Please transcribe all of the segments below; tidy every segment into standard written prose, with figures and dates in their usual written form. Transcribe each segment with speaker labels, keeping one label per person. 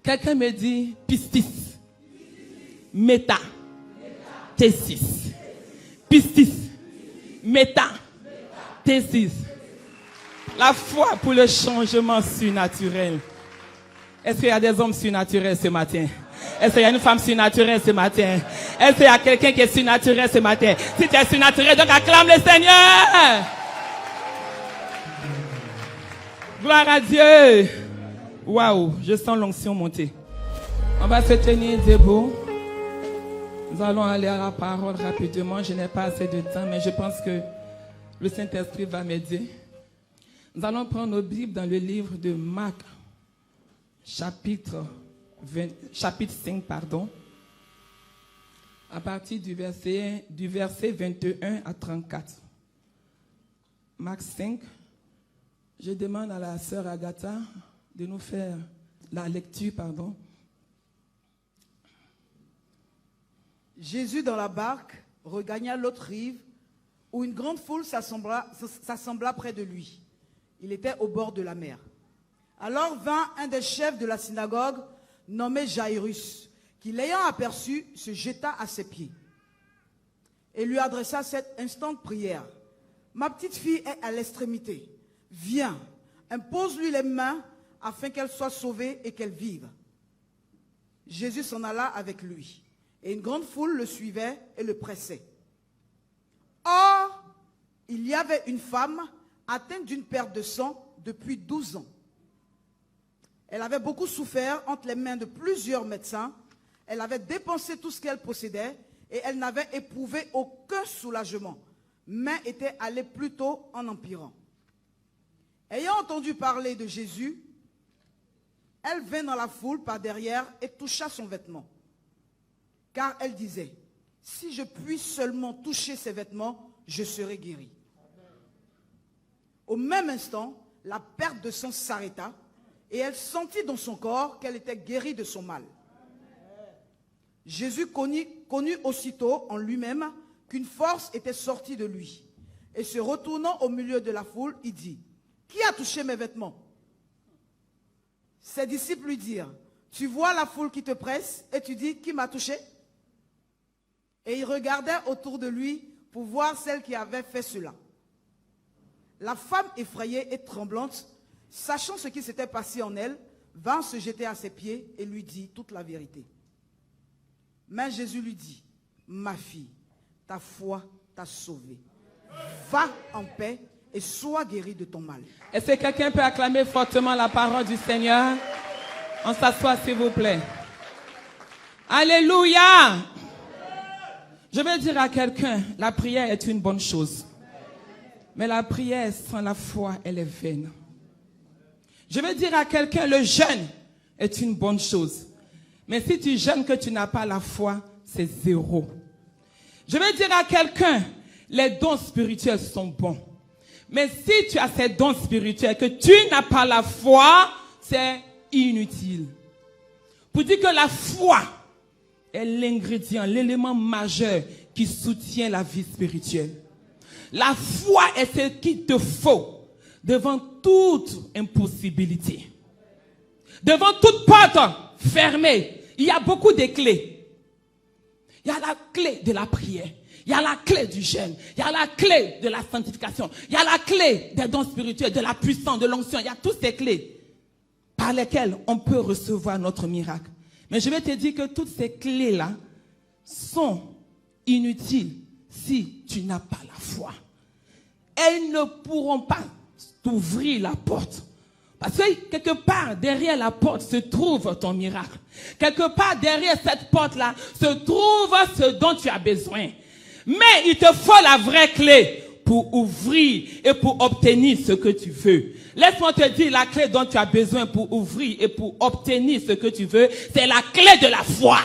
Speaker 1: Quelqu'un me dit pistis, méta, thésis. Pistis, méta, thésis. La foi pour le changement surnaturel. Est-ce qu'il y a des hommes surnaturels ce matin? Est-ce qu'il y a une femme surnaturelle ce matin? Est-ce qu'il y a quelqu'un qui est surnaturel ce matin? Si tu es surnaturel, donc acclame le Seigneur. Gloire à Dieu. Waouh, je sens l'onction monter. On va se tenir debout. Nous allons aller à la parole rapidement. Je n'ai pas assez de temps, mais je pense que le Saint-Esprit va m'aider. Nous allons prendre nos Bibles dans le livre de Marc, chapitre 5, à partir du verset 21 à 34. Marc 5. Je demande à la sœur Agatha de nous faire la lecture,
Speaker 2: Jésus, dans la barque, regagna l'autre rive, où une grande foule s'assembla près de lui. Il était au bord de la mer. Alors vint un des chefs de la synagogue, nommé Jairus, qui, l'ayant aperçu, se jeta à ses pieds et lui adressa cette instante prière. « Ma petite fille est à l'extrémité. Viens, impose-lui les mains afin qu'elle soit sauvée et qu'elle vive. » Jésus s'en alla avec lui, et une grande foule le suivait et le pressait. Or, il y avait une femme atteinte d'une perte de sang depuis 12 ans. Elle avait beaucoup souffert entre les mains de plusieurs médecins. Elle avait dépensé tout ce qu'elle possédait et elle n'avait éprouvé aucun soulagement, mais était allée plutôt en empirant. Ayant entendu parler de Jésus, elle vint dans la foule par derrière et toucha son vêtement. Car elle disait, « Si je puis seulement toucher ses vêtements, je serai guérie. » Au même instant, la perte de sang s'arrêta et elle sentit dans son corps qu'elle était guérie de son mal. Jésus connut aussitôt en lui-même qu'une force était sortie de lui. Et se retournant au milieu de la foule, il dit, « Qui a touché mes vêtements ?» Ses disciples lui dirent, « Tu vois la foule qui te presse et tu dis, qui m'a touché ?» Et il regardait autour de lui pour voir celle qui avait fait cela. La femme effrayée et tremblante, sachant ce qui s'était passé en elle, vint se jeter à ses pieds et lui dit toute la vérité. Mais Jésus lui dit, « Ma fille, ta foi t'a sauvée. Va en paix et sois guérie de ton mal. »
Speaker 1: Est-ce que quelqu'un peut acclamer fortement la parole du Seigneur? On s'assoit s'il vous plaît. Alléluia! Je veux dire à quelqu'un, la prière est une bonne chose. Mais la prière sans la foi, elle est vaine. Je veux dire à quelqu'un, le jeûne est une bonne chose. Mais si tu jeûnes que tu n'as pas la foi, c'est zéro. Je veux dire à quelqu'un, les dons spirituels sont bons. Mais si tu as ces dons spirituels, que tu n'as pas la foi, c'est inutile. Pour dire que la foi est l'ingrédient, l'élément majeur qui soutient la vie spirituelle. La foi est ce qu'il te faut devant toute impossibilité. Devant toute porte fermée, il y a beaucoup de clés. Il y a la clé de la prière. Il y a la clé du jeûne. Il y a la clé de la sanctification. Il y a la clé des dons spirituels, de la puissance, de l'onction. Il y a toutes ces clés par lesquelles on peut recevoir notre miracle. Mais je vais te dire que toutes ces clés-là sont inutiles si tu n'as pas la foi. Elles ne pourront pas t'ouvrir la porte. Parce que quelque part derrière la porte se trouve ton miracle. Quelque part derrière cette porte-là se trouve ce dont tu as besoin. Mais il te faut la vraie clé pour ouvrir et pour obtenir ce que tu veux. Laisse-moi te dire, la clé dont tu as besoin pour ouvrir et pour obtenir ce que tu veux, c'est la clé de la foi.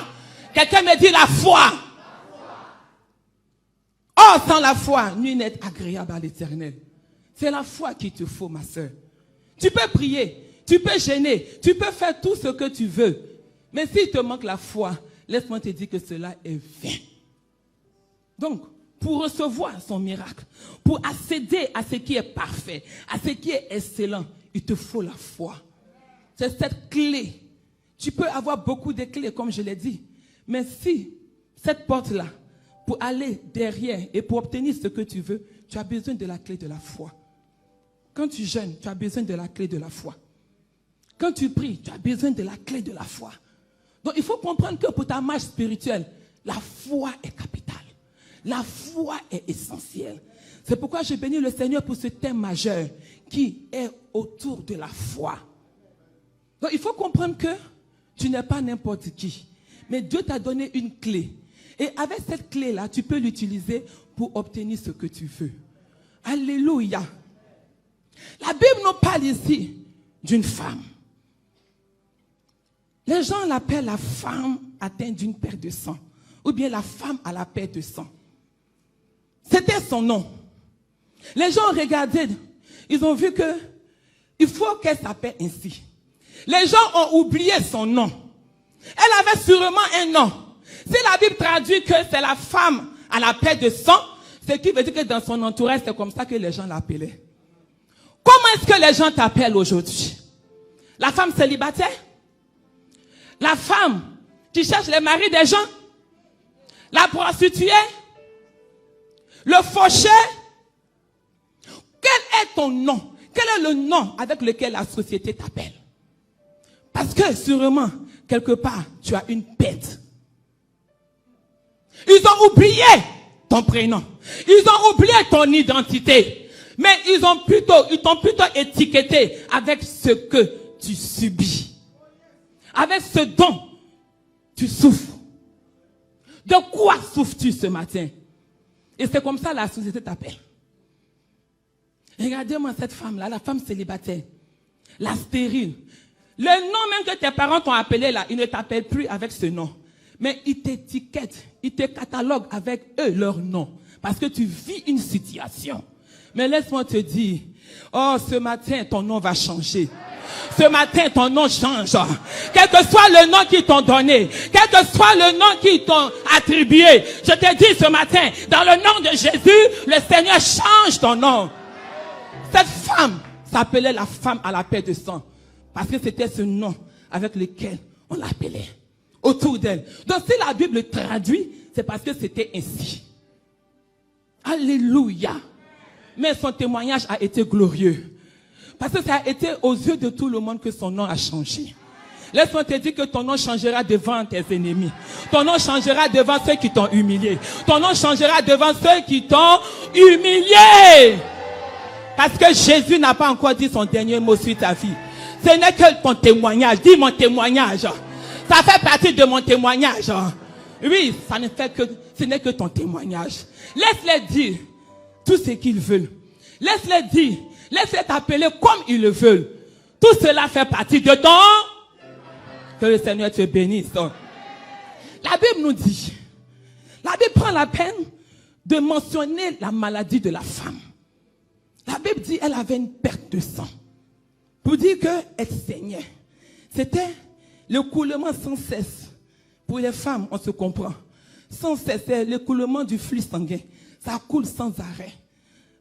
Speaker 1: Quelqu'un me dit la foi. Oh, sans la foi, nul n'est agréable à l'Éternel. C'est la foi qu'il te faut, ma soeur. Tu peux prier, tu peux jeûner, tu peux faire tout ce que tu veux. Mais s'il te manque la foi, laisse-moi te dire que cela est vain. Donc, pour recevoir son miracle, pour accéder à ce qui est parfait, à ce qui est excellent, il te faut la foi. c'est cette clé. Tu peux avoir beaucoup de clés, comme je l'ai dit. Mais si cette porte-là, pour aller derrière et pour obtenir ce que tu veux, tu as besoin de la clé de la foi. Quand tu jeûnes, tu as besoin de la clé de la foi. Quand tu pries, tu as besoin de la clé de la foi. Donc il faut comprendre que pour ta marche spirituelle, la foi est capitale. La foi est essentielle. C'est pourquoi je bénis le Seigneur pour ce thème majeur qui est autour de la foi. Donc il faut comprendre que tu n'es pas n'importe qui. Mais Dieu t'a donné une clé. Et avec cette clé-là, tu peux l'utiliser pour obtenir ce que tu veux. Alléluia. La Bible nous parle ici d'une femme. Les gens l'appellent la femme atteinte d'une perte de sang. Ou bien la femme à la perte de sang. C'était son nom. Les gens ont regardé. Ils ont vu que il faut qu'elle s'appelle ainsi. Les gens ont oublié son nom. Elle avait sûrement un nom. Si la Bible traduit que c'est la femme à la perte de sang, ce qui veut dire que dans son entourage, c'est comme ça que les gens l'appelaient. Comment est-ce que les gens t'appellent aujourd'hui? La femme célibataire? La femme qui cherche les maris des gens? La prostituée? Le fauché? Quel est ton nom? Quel est le nom avec lequel la société t'appelle? Parce que sûrement, quelque part, tu as une perte. Ils ont oublié ton prénom. Ils ont oublié ton identité. Mais ils t'ont plutôt étiqueté avec ce que tu subis. Avec ce dont tu souffres. De quoi souffres-tu ce matin? Et c'est comme ça la société t'appelle. Regardez-moi cette femme-là, la femme célibataire. La stérile. Le nom même que tes parents t'ont appelé là, ils ne t'appellent plus avec ce nom. Mais ils t'étiquettent, ils te cataloguent avec eux leur nom. Parce que tu vis une situation. Mais laisse-moi te dire, oh ce matin ton nom va changer. Ce matin ton nom change. Quel que soit le nom qu'ils t'ont donné, quel que soit le nom qu'ils t'ont attribué, je te dis ce matin, dans le nom de Jésus, le Seigneur change ton nom. Cette femme s'appelait la femme à la perte de sang. Parce que c'était ce nom avec lequel on l'appelait. Autour d'elle. Donc si la Bible le traduit, c'est parce que c'était ainsi. Alléluia. Mais son témoignage a été glorieux. Parce que ça a été aux yeux de tout le monde que son nom a changé. Laisse-moi te dire que ton nom changera devant tes ennemis. Ton nom changera devant ceux qui t'ont humilié. Ton nom changera devant ceux qui t'ont humilié. Parce que Jésus n'a pas encore dit son dernier mot sur ta vie. Ce n'est que ton témoignage. Dis mon témoignage. Ça fait partie de mon témoignage. Oui, ce n'est que ton témoignage. Laisse-les dire tout ce qu'ils veulent. Laisse-les dire. Laisse-les t'appeler comme ils le veulent. Tout cela fait partie de ton... Que le Seigneur te bénisse. La Bible nous dit. La Bible prend la peine de mentionner la maladie de la femme. La Bible dit qu'elle avait une perte de sang. Pour dire qu'elle saignait. C'était l'écoulement sans cesse. Pour les femmes, on se comprend. Sans cesse, c'est l'écoulement du flux sanguin. Ça coule sans arrêt.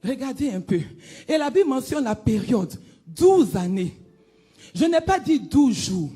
Speaker 1: Regardez un peu. Et la Bible mentionne la période. 12 années. Je n'ai pas dit 12 jours.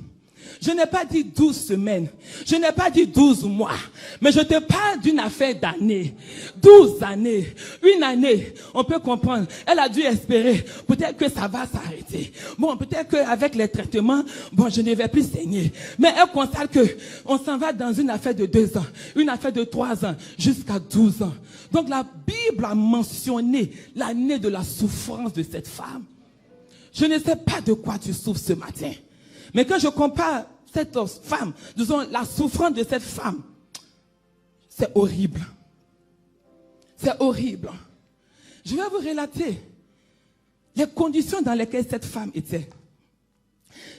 Speaker 1: Je n'ai pas dit 12 semaines. Je n'ai pas dit 12 mois. Mais je te parle d'une affaire d'années. 12 années. Une année, on peut comprendre. Elle a dû espérer. Peut-être que ça va s'arrêter. Bon, peut-être qu'avec les traitements, bon, je ne vais plus saigner. Mais elle constate qu'on s'en va dans une affaire de 2 ans. Une affaire de 3 ans. Jusqu'à 12 ans. Donc la Bible a mentionné l'année de la souffrance de cette femme. Je ne sais pas de quoi tu souffres ce matin. Mais quand je compare cette femme, disons la souffrance de cette femme, c'est horrible. C'est horrible. Je vais vous relater les conditions dans lesquelles cette femme était.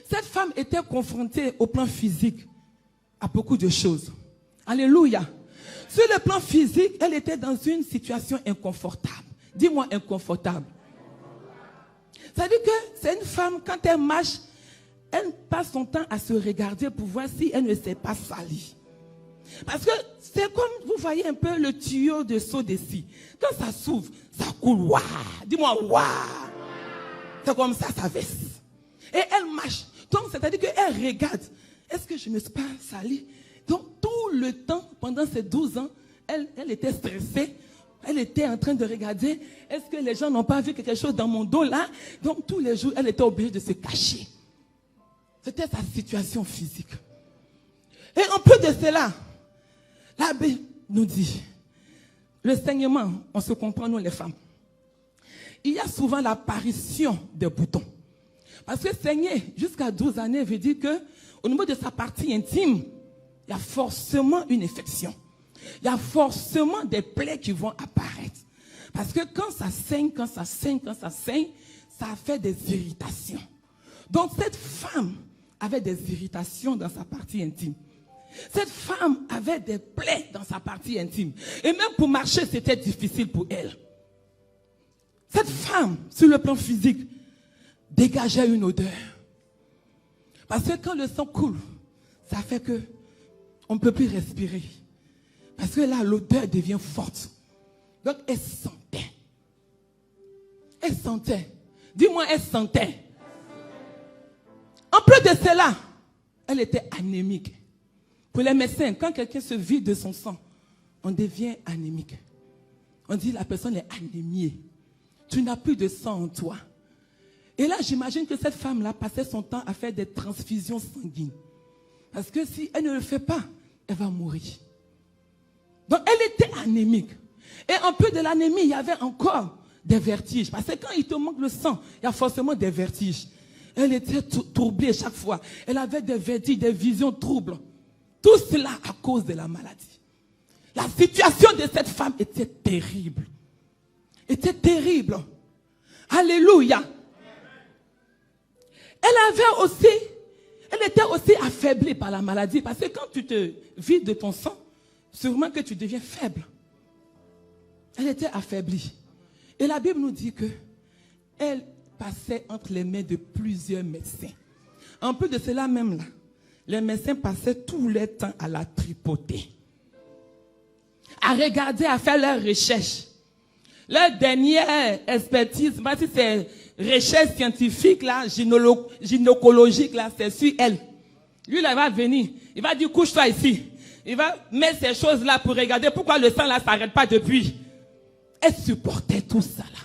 Speaker 1: Cette femme était confrontée au plan physique à beaucoup de choses. Alléluia. Sur le plan physique, elle était dans une situation inconfortable. Dis-moi inconfortable. Ça veut dire que c'est une femme, quand elle marche, elle passe son temps à se regarder pour voir si elle ne s'est pas salie. Parce que c'est comme, vous voyez un peu le tuyau de seau d'ici. Quand ça s'ouvre, ça coule. Waouh! Dis-moi, waouh! C'est comme ça, ça verse. Et elle marche. Donc, c'est-à-dire qu'elle regarde. Est-ce que je ne me suis pas salie? Donc, tout le temps, pendant ces 12 ans, elle était stressée. Elle était en train de regarder. Est-ce que les gens n'ont pas vu quelque chose dans mon dos là? Donc, tous les jours, elle était obligée de se cacher. C'était sa situation physique. Et en plus de cela, la Bible nous dit, le saignement, on se comprend, nous les femmes. Il y a souvent l'apparition des boutons. Parce que saigner jusqu'à 12 années veut dire qu'au niveau de sa partie intime, il y a forcément une infection. Il y a forcément des plaies qui vont apparaître. Parce que quand ça saigne, ça fait des irritations. Donc cette femme avait des irritations dans sa partie intime. Cette femme avait des plaies dans sa partie intime. Et même pour marcher, c'était difficile pour elle. Cette femme, sur le plan physique, dégageait une odeur. Parce que quand le sang coule, ça fait que on ne peut plus respirer. Parce que là, l'odeur devient forte. Donc, elle sentait. Elle sentait. Dis-moi, elle sentait. En plus de cela, elle était anémique. Pour les médecins, quand quelqu'un se vide de son sang, on devient anémique. On dit la personne est anémiée. Tu n'as plus de sang en toi. Et là, j'imagine que cette femme-là passait son temps à faire des transfusions sanguines. Parce que si elle ne le fait pas, elle va mourir. Donc, elle était anémique. Et en plus de l'anémie, il y avait encore des vertiges. Parce que quand il te manque le sang, il y a forcément des vertiges. Elle était troublée chaque fois. Elle avait des vertiges, des visions troubles. Tout cela à cause de la maladie. La situation de cette femme était terrible. Était terrible. Alléluia. Elle était aussi affaiblie par la maladie. Parce que quand tu te vides de ton sang, sûrement que tu deviens faible. Elle était affaiblie. Et la Bible nous dit que elle passait entre les mains de plusieurs médecins. En plus de cela même là, les médecins passaient tout leur temps à la tripoter. À regarder, à faire leurs recherches. Leur dernière expertise, si c'est recherche scientifique, là, gynécologique, là, c'est sur elle. Lui, là, il va venir. Il va dire, couche-toi ici. Il va mettre ces choses-là pour regarder pourquoi le sang, là, ne s'arrête pas depuis. Elle supportait tout ça, là.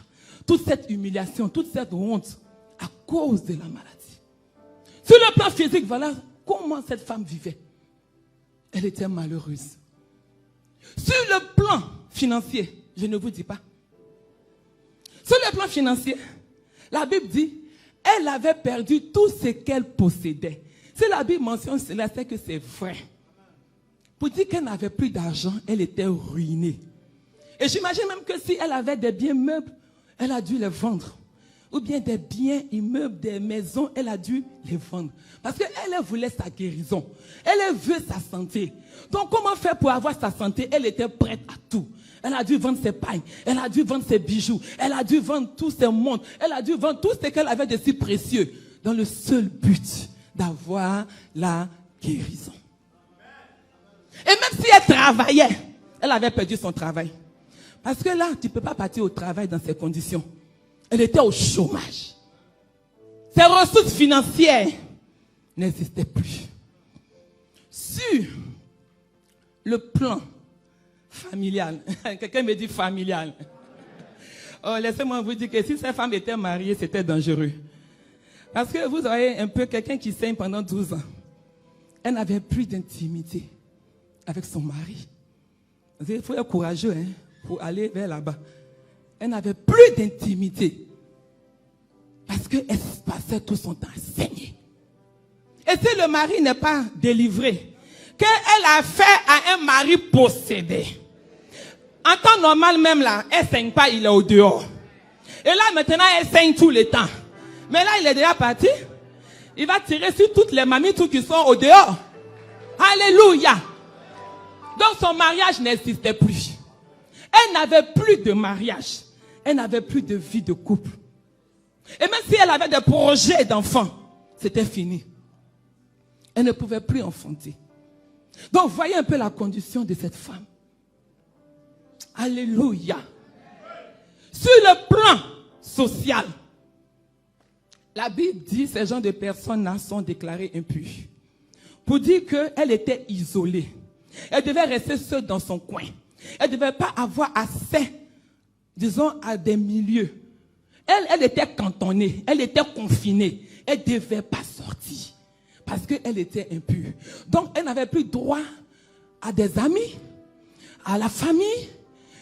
Speaker 1: Toute cette humiliation, toute cette honte, à cause de la maladie. Sur le plan physique, voilà comment cette femme vivait. Elle était malheureuse. Sur le plan financier, je ne vous dis pas. Sur le plan financier, la Bible dit, elle avait perdu tout ce qu'elle possédait. Si la Bible mentionne cela, c'est que c'est vrai. Pour dire qu'elle n'avait plus d'argent, elle était ruinée. Et j'imagine même que si elle avait des biens meubles, elle a dû les vendre. Ou bien des biens immeubles, des maisons, elle a dû les vendre. Parce qu'elle voulait sa guérison. Elle veut sa santé. Donc comment faire pour avoir sa santé? Elle était prête à tout. Elle a dû vendre ses pailles. Elle a dû vendre ses bijoux. Elle a dû vendre tous ses montres. Elle a dû vendre tout ce qu'elle avait de si précieux. Dans le seul but d'avoir la guérison. Et même si elle travaillait, elle avait perdu son travail. Parce que là, tu ne peux pas partir au travail dans ces conditions. Elle était au chômage. Ses ressources financières n'existaient plus. Sur le plan familial, quelqu'un me dit familial. Oh, laissez-moi vous dire que si cette femme était mariée, c'était dangereux. Parce que vous avez un peu quelqu'un qui saigne pendant 12 ans. Elle n'avait plus d'intimité avec son mari. Il faut être courageux pour aller vers là-bas. Elle n'avait plus d'intimité. Parce qu'elle passait tout son temps à saigner. Et si le mari n'est pas délivré, qu'elle a fait à un mari possédé. En temps normal même là, elle ne saigne pas, il est au dehors. Et là maintenant, elle saigne tout le temps. Mais là, il est déjà parti. Il va tirer sur toutes les mamies, tous qui sont au dehors. Alléluia. Donc son mariage n'existait plus. Elle n'avait plus de mariage. Elle n'avait plus de vie de couple. Et même si elle avait des projets d'enfants, c'était fini. Elle ne pouvait plus enfanter. Donc voyez un peu la condition de cette femme. Alléluia. Sur le plan social, La Bible dit que ces gens de personnes-là sont déclarés impurs. Pour dire qu'elle était isolée. Elle devait rester seule dans son coin. Elle ne devait pas avoir accès, disons, à des milieux. Elle était cantonnée, elle était confinée. Elle ne devait pas sortir parce qu'elle était impure. Donc, elle n'avait plus droit à des amis, à la famille.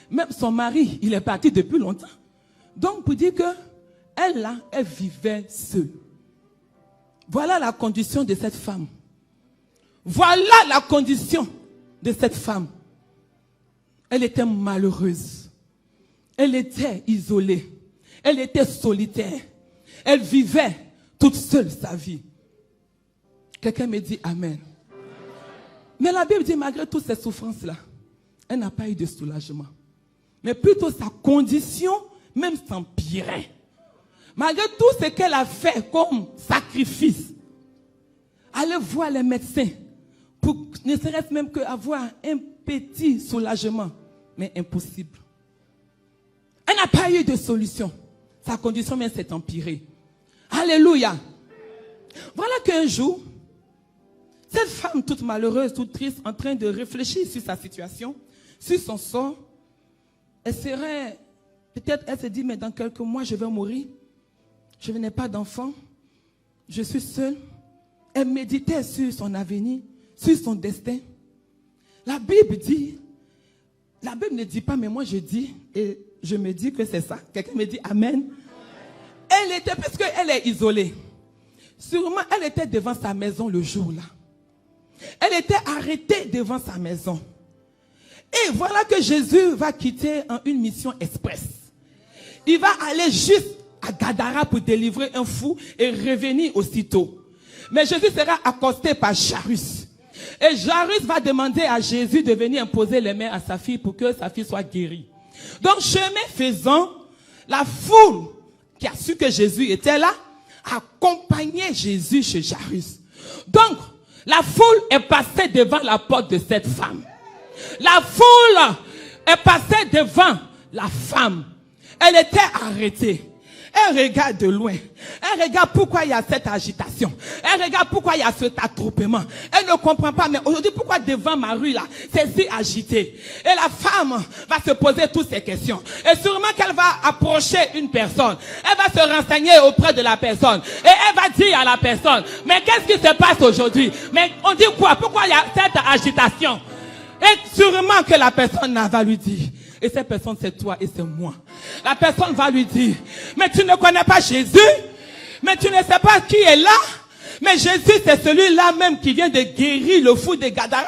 Speaker 1: Même son mari, il est parti depuis longtemps. Donc, pour dire que elle, là, elle vivait seule. Voilà la condition de cette femme. Voilà la condition de cette femme. Elle était malheureuse. Elle était isolée. Elle était solitaire. Elle vivait toute seule sa vie. Quelqu'un me dit Amen. Mais la Bible dit, malgré toutes ces souffrances-là, elle n'a pas eu de soulagement. Mais plutôt sa condition même s'empirait. Malgré tout ce qu'elle a fait comme sacrifice, aller voir les médecins, pour ne serait-ce même qu'avoir un petit soulagement, mais impossible. Elle n'a pas eu de solution. Sa condition même s'est empirée. Alléluia. Voilà qu'un jour, cette femme toute malheureuse, toute triste, en train de réfléchir sur sa situation, sur son sort, elle serait, peut-être elle se dit, mais dans quelques mois je vais mourir. Je n'ai pas d'enfant. Je suis seule. Elle méditait sur son avenir, sur son destin. La Bible dit, la Bible ne dit pas, mais moi je dis, et je me dis que c'est ça. Quelqu'un me dit Amen. Elle était, parce qu'elle est isolée. Sûrement, elle était devant sa maison le jour-là. Elle était arrêtée devant sa maison. Et voilà que Jésus va quitter en une mission express. Il va aller juste à Gadara pour délivrer un fou et revenir aussitôt. Mais Jésus sera accosté par Jairus. Et Jairus va demander à Jésus de venir imposer les mains à sa fille pour que sa fille soit guérie. Donc, chemin faisant, la foule qui a su que Jésus était là, accompagnait Jésus chez Jairus. Donc, la foule est passée devant la porte de cette femme. La foule est passée devant la femme. Elle était arrêtée. Elle regarde de loin. Elle regarde pourquoi il y a cette agitation. Elle regarde pourquoi il y a cet attroupement. Elle ne comprend pas, mais aujourd'hui, pourquoi devant ma rue là, c'est si agité. Et la femme va se poser toutes ces questions. Et sûrement qu'elle va approcher une personne. Elle va se renseigner auprès de la personne. Et elle va dire à la personne, mais qu'est-ce qui se passe aujourd'hui? Mais on dit quoi? Pourquoi il y a cette agitation? Et sûrement que la personne va lui dire, et cette personne c'est toi et c'est moi. La personne va lui dire, mais tu ne connais pas Jésus? Mais tu ne sais pas qui est là? Mais Jésus c'est celui-là même qui vient de guérir le fou de Gadara.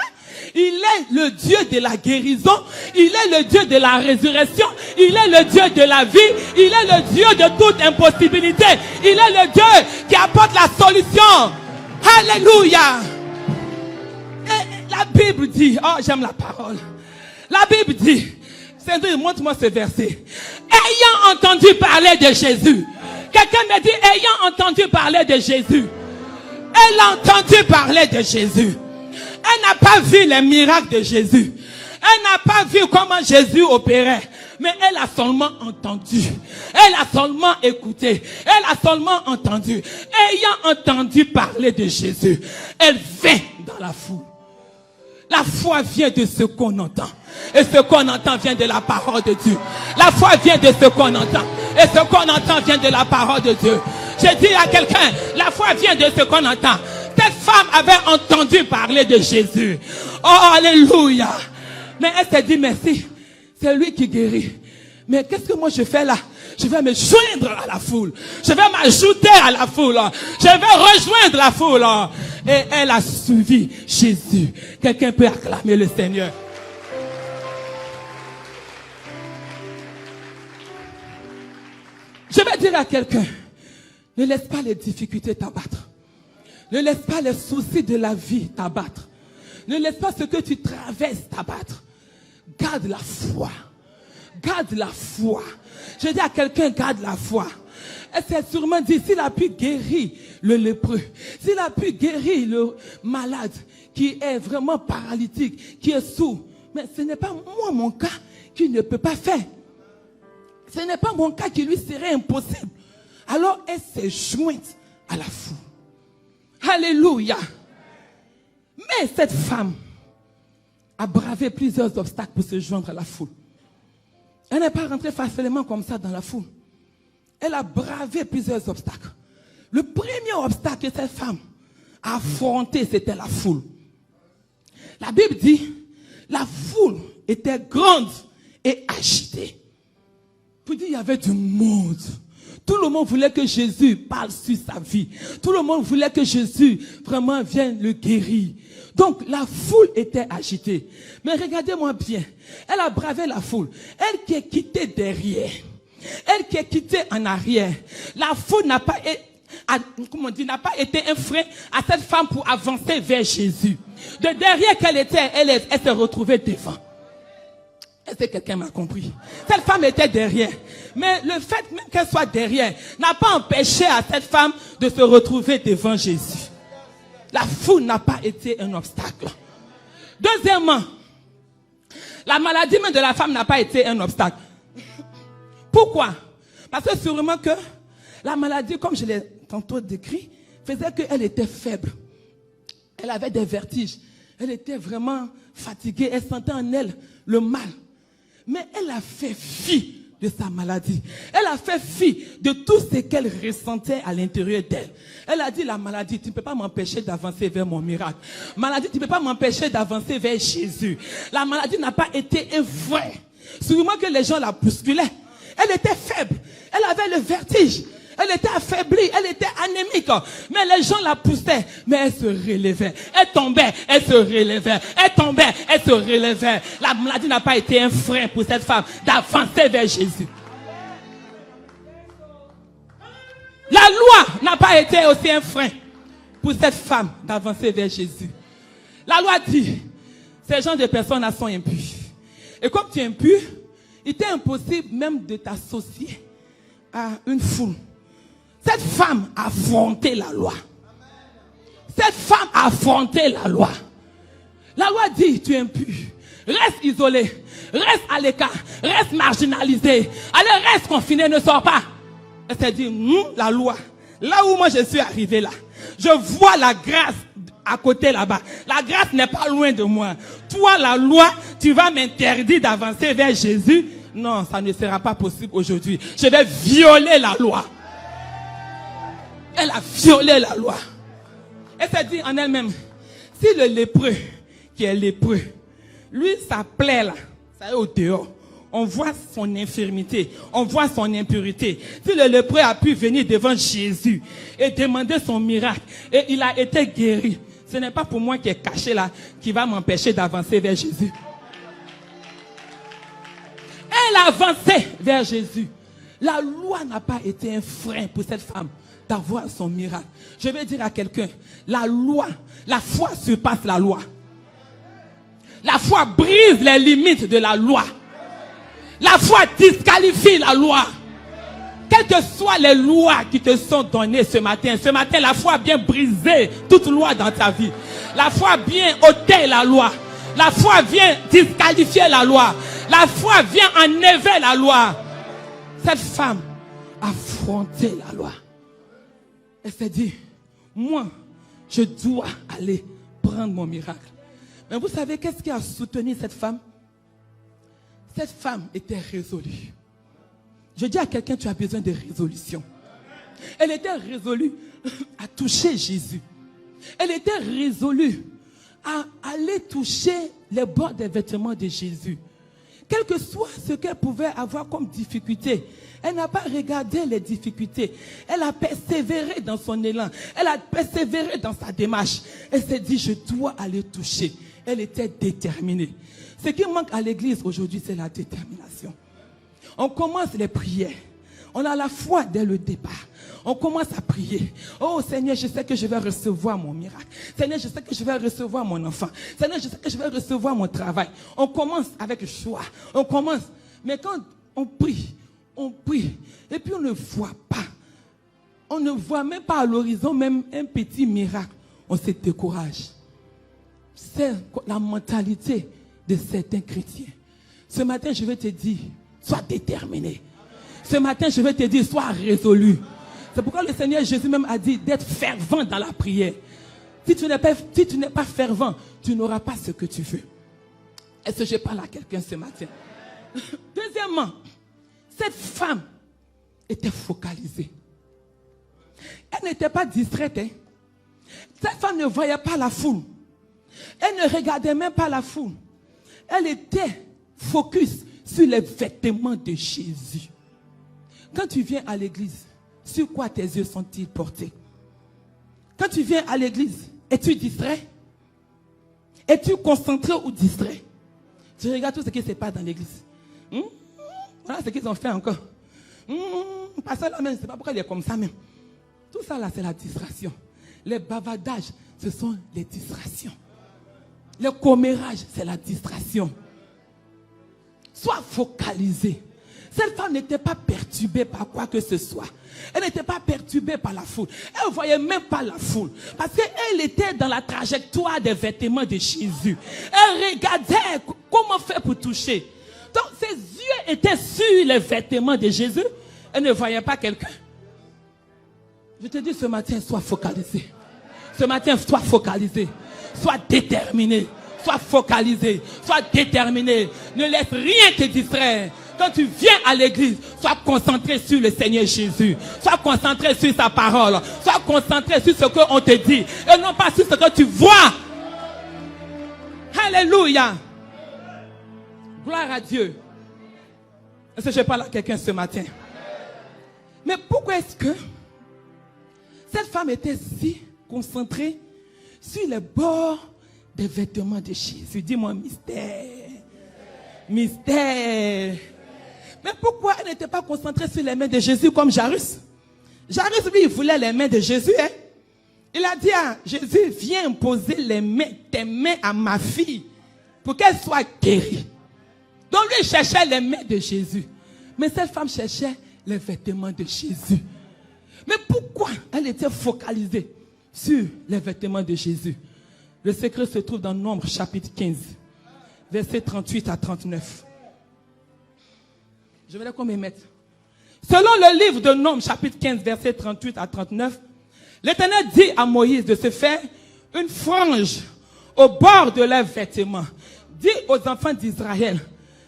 Speaker 1: Il est le Dieu de la guérison. Il est le Dieu de la résurrection. Il est le Dieu de la vie. Il est le Dieu de toute impossibilité. Il est le Dieu qui apporte la solution. Alléluia. Et la Bible dit, oh j'aime la parole. La Bible dit, Seigneur, montre-moi ce verset. Ayant entendu parler de Jésus. Quelqu'un me dit, ayant entendu parler de Jésus. Elle a entendu parler de Jésus. Elle n'a pas vu les miracles de Jésus. Elle n'a pas vu comment Jésus opérait. Mais elle a seulement entendu. Elle a seulement écouté. Elle a seulement entendu. Ayant entendu parler de Jésus, elle vint dans la foule. La foi vient de ce qu'on entend. Et ce qu'on entend vient de la parole de Dieu. La foi vient de ce qu'on entend. Et ce qu'on entend vient de la parole de Dieu. J'ai dit à quelqu'un, la foi vient de ce qu'on entend. Cette femme avait entendu parler de Jésus. Oh, alléluia. Mais elle s'est dit, merci. C'est lui qui guérit. Mais qu'est-ce que moi je fais là? Je vais me joindre à la foule. Je vais m'ajouter à la foule. Je vais rejoindre la foule. Et elle a suivi Jésus. Quelqu'un peut acclamer le Seigneur. Je vais dire à quelqu'un, ne laisse pas les difficultés t'abattre. Ne laisse pas les soucis de la vie t'abattre. Ne laisse pas ce que tu traverses t'abattre. Garde la foi. Garde la foi. Je dis à quelqu'un, garde la foi. Elle s'est sûrement dit, s'il a pu guérir le lépreux, s'il a pu guérir le malade qui est vraiment paralytique, qui est sourd, mais ce n'est pas moi, mon cas, qui ne peut pas faire. Ce n'est pas mon cas qui lui serait impossible. Alors elle s'est jointe à la foule. Alléluia. Mais cette femme a bravé plusieurs obstacles pour se joindre à la foule. Elle n'est pas rentrée facilement comme ça dans la foule. Elle a bravé plusieurs obstacles. Le premier obstacle que cette femme a affronté, c'était la foule. La Bible dit, la foule était grande et agitée. Pour dire, il y avait du monde. Tout le monde voulait que Jésus parle sur sa vie. Tout le monde voulait que Jésus vraiment vienne le guérir. Donc la foule était agitée. Mais regardez-moi bien. Elle a bravé la foule. Elle qui est quittée derrière. Elle qui est quittée en arrière. La foule n'a pas été un frein à cette femme pour avancer vers Jésus. De derrière qu'elle était, elle s'est retrouvée devant. Est-ce que quelqu'un m'a compris? Cette femme était derrière. Mais le fait même qu'elle soit derrière n'a pas empêché à cette femme de se retrouver devant Jésus. La foule n'a pas été un obstacle. Deuxièmement, la maladie même de la femme n'a pas été un obstacle. Pourquoi? Parce que sûrement que la maladie, comme je l'ai tantôt décrit, faisait qu'elle était faible. Elle avait des vertiges. Elle était vraiment fatiguée. Elle sentait en elle le mal. Mais elle a fait fi de sa maladie. Elle a fait fi de tout ce qu'elle ressentait à l'intérieur d'elle. Elle a dit, la maladie, tu ne peux pas m'empêcher d'avancer vers mon miracle. Maladie, tu ne peux pas m'empêcher d'avancer vers Jésus. La maladie n'a pas été un frein. Sûrement que les gens la bousculaient. Elle était faible. Elle avait le vertige. Elle était affaiblie, elle était anémique. Mais les gens la poussaient. Mais elle se relevait. Elle tombait, elle se relevait. Elle tombait, elle se relevait. La maladie n'a pas été un frein pour cette femme d'avancer vers Jésus. La loi n'a pas été aussi un frein pour cette femme d'avancer vers Jésus. La loi dit, ces gens de personnes sont impures. Et comme tu es impur, il était impossible même de t'associer à une foule. Cette femme a affronté la loi. Cette femme a affronté la loi. La loi dit, tu es impur. Reste isolé. Reste à l'écart. Reste marginalisé. Allez, reste confiné, ne sors pas. Elle s'est dit, la loi. Là où moi je suis arrivé là, je vois la grâce à côté là-bas. La grâce n'est pas loin de moi. Toi, la loi, tu vas m'interdire d'avancer vers Jésus. Non, ça ne sera pas possible aujourd'hui. Je vais violer la loi. Elle a violé la loi. Elle s'est dit en elle-même, si le lépreux, qui est lépreux, lui, sa plaie là, ça est au dehors. On voit son infirmité, on voit son impurité. Si le lépreux a pu venir devant Jésus et demander son miracle, et il a été guéri, ce n'est pas pour moi qui est caché là, qui va m'empêcher d'avancer vers Jésus. Elle a avancé vers Jésus. La loi n'a pas été un frein pour cette femme d'avoir son miracle. Je vais dire à quelqu'un, la loi, la foi surpasse la loi. La foi brise les limites de la loi. La foi disqualifie la loi. Quelles que soient les lois qui te sont données ce matin, la foi vient briser toute loi dans ta vie. La foi vient ôter la loi. La foi vient disqualifier la loi. La foi vient enlever la loi. Cette femme a affronté la loi. Elle s'est dit, moi, je dois aller prendre mon miracle. Mais vous savez qu'est-ce qui a soutenu cette femme? Cette femme était résolue. Je dis à quelqu'un, tu as besoin de résolution. Elle était résolue à toucher Jésus. Elle était résolue à aller toucher les bords des vêtements de Jésus. Quel que soit ce qu'elle pouvait avoir comme difficulté, elle n'a pas regardé les difficultés. Elle a persévéré dans son élan. Elle a persévéré dans sa démarche. Elle s'est dit, je dois aller toucher. Elle était déterminée. Ce qui manque à l'église aujourd'hui, c'est la détermination. On commence les prières. On a la foi dès le départ. On commence à prier. Oh Seigneur, je sais que je vais recevoir mon miracle. Seigneur, je sais que je vais recevoir mon enfant. Seigneur, je sais que je vais recevoir mon travail. On commence avec joie. On commence. Mais quand on prie, et puis on ne voit pas. On ne voit même pas à l'horizon même un petit miracle. On se décourage. C'est la mentalité de certains chrétiens. Ce matin, je vais te dire, sois déterminé. Ce matin, je vais te dire, sois résolu. C'est pourquoi le Seigneur Jésus même a dit d'être fervent dans la prière. Si tu n'es pas fervent, tu n'auras pas ce que tu veux. Est-ce que je parle à quelqu'un ce matin? Deuxièmement, cette femme était focalisée. Elle n'était pas distraite. Hein? Cette femme ne voyait pas la foule. Elle ne regardait même pas la foule. Elle était focus sur les vêtements de Jésus. Quand tu viens à l'église, sur quoi tes yeux sont-ils portés? Quand tu viens à l'église, es-tu distrait? Es-tu concentré ou distrait? Tu regardes tout ce qui se passe dans l'église. Voilà ce qu'ils ont fait encore. Pasteur là même, c'est pas pourquoi il est comme ça même. Tout ça là, c'est la distraction. Les bavardages, ce sont les distractions. Le commérage, c'est la distraction. Sois focalisé. Cette femme n'était pas perturbée par quoi que ce soit. Elle n'était pas perturbée par la foule. Elle ne voyait même pas la foule. Parce qu'elle était dans la trajectoire des vêtements de Jésus. Elle regardait comment faire pour toucher. Donc ses yeux étaient sur les vêtements de Jésus. Elle ne voyait pas quelqu'un. Je te dis ce matin, sois focalisé. Ce matin, sois focalisé. Sois déterminé. Sois focalisé. Sois déterminé. Ne laisse rien te distraire. Quand tu viens à l'église, sois concentré sur le Seigneur Jésus. Sois concentré sur sa parole. Sois concentré sur ce qu'on te dit. Et non pas sur ce que tu vois. Alléluia. Gloire à Dieu. Est-ce que je parle à quelqu'un ce matin? Mais pourquoi est-ce que cette femme était si concentrée sur les bords des vêtements de Jésus? Dis-moi, mystère. Mystère. Mais pourquoi elle n'était pas concentrée sur les mains de Jésus comme Jairus? Jairus, lui, il voulait les mains de Jésus. Hein? Il a dit à Jésus, viens poser tes mains à ma fille pour qu'elle soit guérie. Donc lui, il cherchait les mains de Jésus. Mais cette femme cherchait les vêtements de Jésus. Mais pourquoi elle était focalisée sur les vêtements de Jésus? Le secret se trouve dans Nombre chapitre 15, versets 38 à 39. Je vais qu'on me mette. Selon le livre de Nombre chapitre 15, versets 38 à 39, l'Éternel dit à Moïse de se faire une frange au bord de leurs vêtements. Dis aux enfants d'Israël,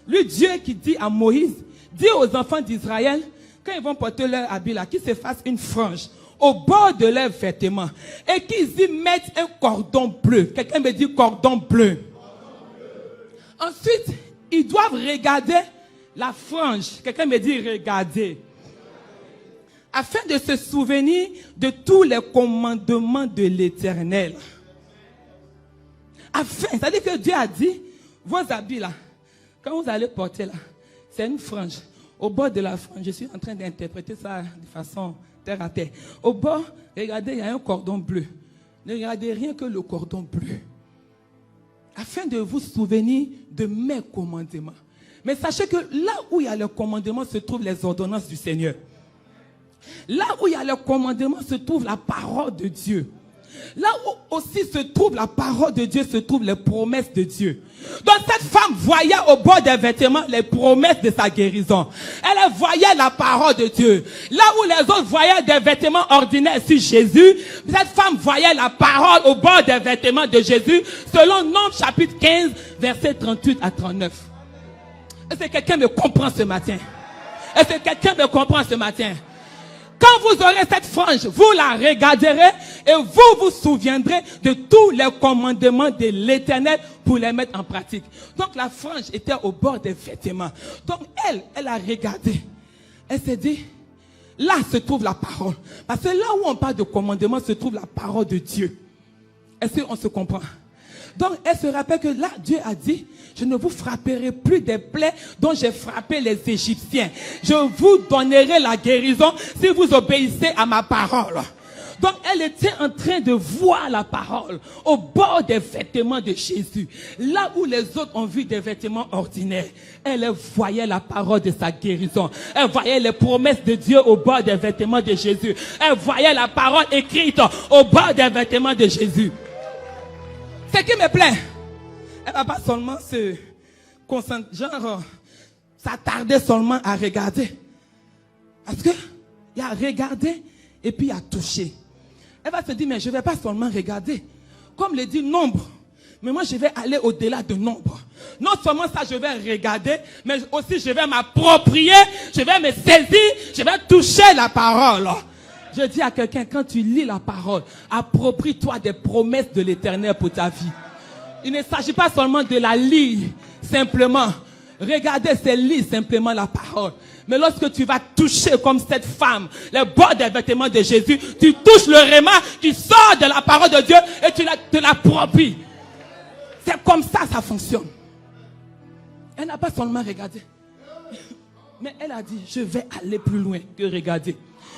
Speaker 1: le Dieu qui dit à Moïse, dis aux enfants d'Israël, quand ils vont porter leur habit là, qu'ils se fassent une frange au bord de leurs vêtements et qu'ils y mettent un cordon bleu. Quelqu'un me dit cordon bleu. Ensuite, ils doivent regarder la frange. Quelqu'un me dit regarder. Afin de se souvenir de tous les commandements de l'Éternel. Afin, c'est-à-dire que Dieu a dit, vos habits là, quand vous allez porter là, c'est une frange. Au bord de la frange, je suis en train d'interpréter ça de façon terre à terre. Au bord, regardez, il y a un cordon bleu. Ne regardez rien que le cordon bleu. Afin de vous souvenir de mes commandements. Mais sachez que là où il y a le commandement se trouvent les ordonnances du Seigneur. Là où il y a le commandement se trouve la parole de Dieu. Là où aussi se trouve la parole de Dieu, se trouvent les promesses de Dieu. Donc cette femme voyait au bord des vêtements les promesses de sa guérison. Elle voyait la parole de Dieu. Là où les autres voyaient des vêtements ordinaires sur Jésus, cette femme voyait la parole au bord des vêtements de Jésus, selon Nombre chapitre 15, versets 38 à 39. Est-ce que quelqu'un me comprend ce matin? Est-ce que quelqu'un me comprend ce matin? Quand vous aurez cette frange, vous la regarderez et vous vous souviendrez de tous les commandements de l'Éternel pour les mettre en pratique. Donc la frange était au bord des vêtements. Donc elle a regardé. Elle s'est dit, là se trouve la parole. Parce que là où on parle de commandements se trouve la parole de Dieu. Est-ce qu'on se comprend? Donc elle se rappelle que là Dieu a dit, je ne vous frapperai plus des plaies dont j'ai frappé les Égyptiens. Je vous donnerai la guérison si vous obéissez à ma parole. Donc elle était en train de voir la parole au bord des vêtements de Jésus. Là où les autres ont vu des vêtements ordinaires, elle voyait la parole de sa guérison. Elle voyait les promesses de Dieu au bord des vêtements de Jésus. Elle voyait la parole écrite au bord des vêtements de Jésus. Ce qui me plaît, elle ne va pas seulement se concentrer, genre s'attarder seulement à regarder. Parce que il y a regarder et puis à toucher. Elle va se dire, mais je ne vais pas seulement regarder. Comme le dit nombre. Mais moi, je vais aller au-delà de nombre. Non seulement ça, je vais regarder, mais aussi je vais m'approprier, je vais me saisir, je vais toucher la parole. Je dis à quelqu'un, quand tu lis la parole, approprie-toi des promesses de l'Éternel pour ta vie. Il ne s'agit pas seulement de la lire, simplement. Regardez, c'est lire simplement la parole. Mais lorsque tu vas toucher comme cette femme, les bords des vêtements de Jésus, tu touches le réma qui sort de la parole de Dieu et tu te l'appropries. C'est comme ça fonctionne. Elle n'a pas seulement regardé. Mais elle a dit, je vais aller plus loin que regarder.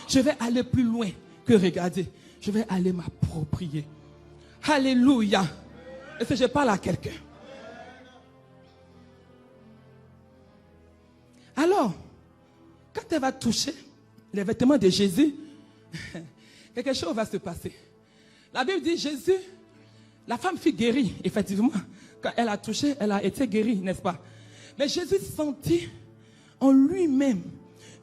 Speaker 1: Je vais aller plus loin que regarder. Je vais aller m'approprier. Alléluia. Est-ce que je parle à quelqu'un? Alors, quand elle va toucher les vêtements de Jésus, quelque chose va se passer. La Bible dit, Jésus, la femme fut guérie, effectivement. Quand elle a touché, elle a été guérie, n'est-ce pas? Mais Jésus sentit en lui-même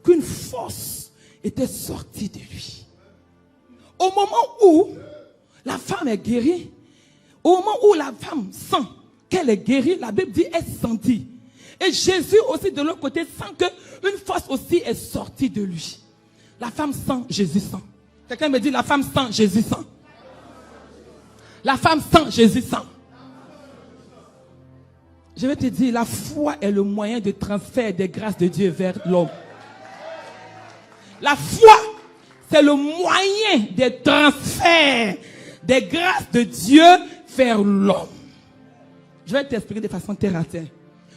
Speaker 1: qu'une force était sortie de lui. Au moment où la femme est guérie, au moment où la femme sent qu'elle est guérie, la Bible dit, elle sentit. Et Jésus aussi de l'autre côté sent qu'une force aussi est sortie de lui. La femme sent, Jésus sent. Quelqu'un me dit, la femme sent, Jésus sent. La femme sent, Jésus sent. Je vais te dire, la foi est le moyen de transfert des grâces de Dieu vers l'homme. La foi, c'est le moyen de transfert des grâces de Dieu vers l'homme. Je vais t'expliquer de façon terre à terre.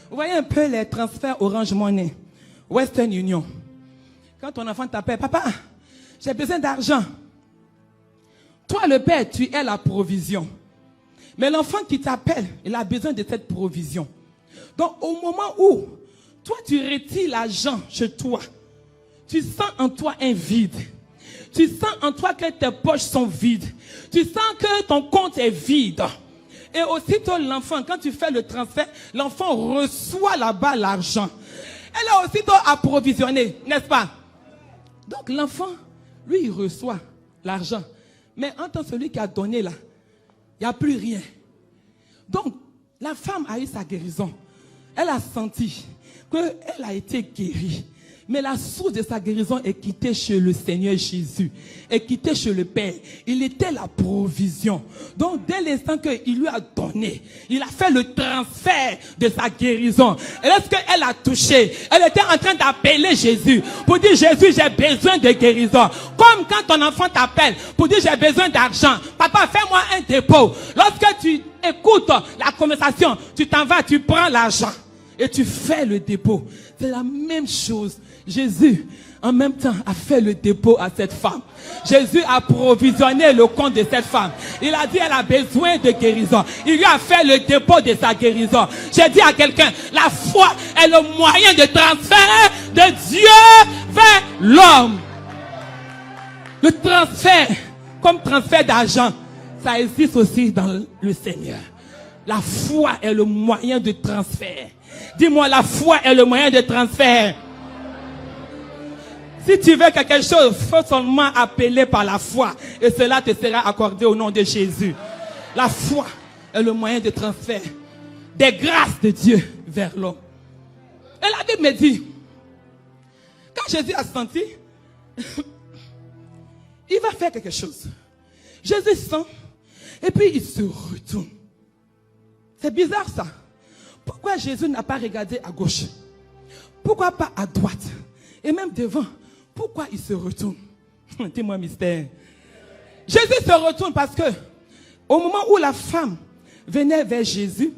Speaker 1: Vous voyez un peu les transferts Orange Money, Western Union. Quand ton enfant t'appelle, papa, j'ai besoin d'argent. Toi, le père, tu es la provision. Mais l'enfant qui t'appelle, il a besoin de cette provision. Donc, au moment où toi, tu retires l'argent chez toi, tu sens en toi un vide. Tu sens en toi que tes poches sont vides. Tu sens que ton compte est vide. Et aussitôt l'enfant, quand tu fais le transfert, l'enfant reçoit là-bas l'argent. Elle est aussitôt approvisionnée, n'est-ce pas? Donc l'enfant, lui, il reçoit l'argent. Mais en tant que celui qui a donné là, il n'y a plus rien. Donc, la femme a eu sa guérison. Elle a senti qu'elle a été guérie. Mais la source de sa guérison est quittée chez le Seigneur Jésus. Est quittée chez le Père. Il était la provision. Donc, dès l'instant qu'il lui a donné, il a fait le transfert de sa guérison. Et lorsqu'elle a touché, elle était en train d'appeler Jésus pour dire, Jésus, j'ai besoin de guérison. Comme quand ton enfant t'appelle pour dire, j'ai besoin d'argent. Papa, fais-moi un dépôt. Lorsque tu écoutes la conversation, tu t'en vas, tu prends l'argent et tu fais le dépôt. C'est la même chose. Jésus, en même temps, a fait le dépôt à cette femme. Jésus a provisionné le compte de cette femme. Il a dit, elle a besoin de guérison. Il lui a fait le dépôt de sa guérison. J'ai dit à quelqu'un, la foi est le moyen de transfert de Dieu vers l'homme. Le transfert, comme transfert d'argent, ça existe aussi dans le Seigneur. La foi est le moyen de transfert. Dis-moi, la foi est le moyen de transfert. Si tu veux quelque chose, il faut seulement appeler par la foi. Et cela te sera accordé au nom de Jésus. La foi est le moyen de transfert des grâces de Dieu vers l'homme. Et la Bible me dit, quand Jésus a senti, il va faire quelque chose. Jésus sent, et puis il se retourne. C'est bizarre ça. Pourquoi Jésus n'a pas regardé à gauche? Pourquoi pas à droite? Et même devant, pourquoi il se retourne? Dis-moi mystère. Jésus se retourne parce que au moment où la femme venait vers Jésus,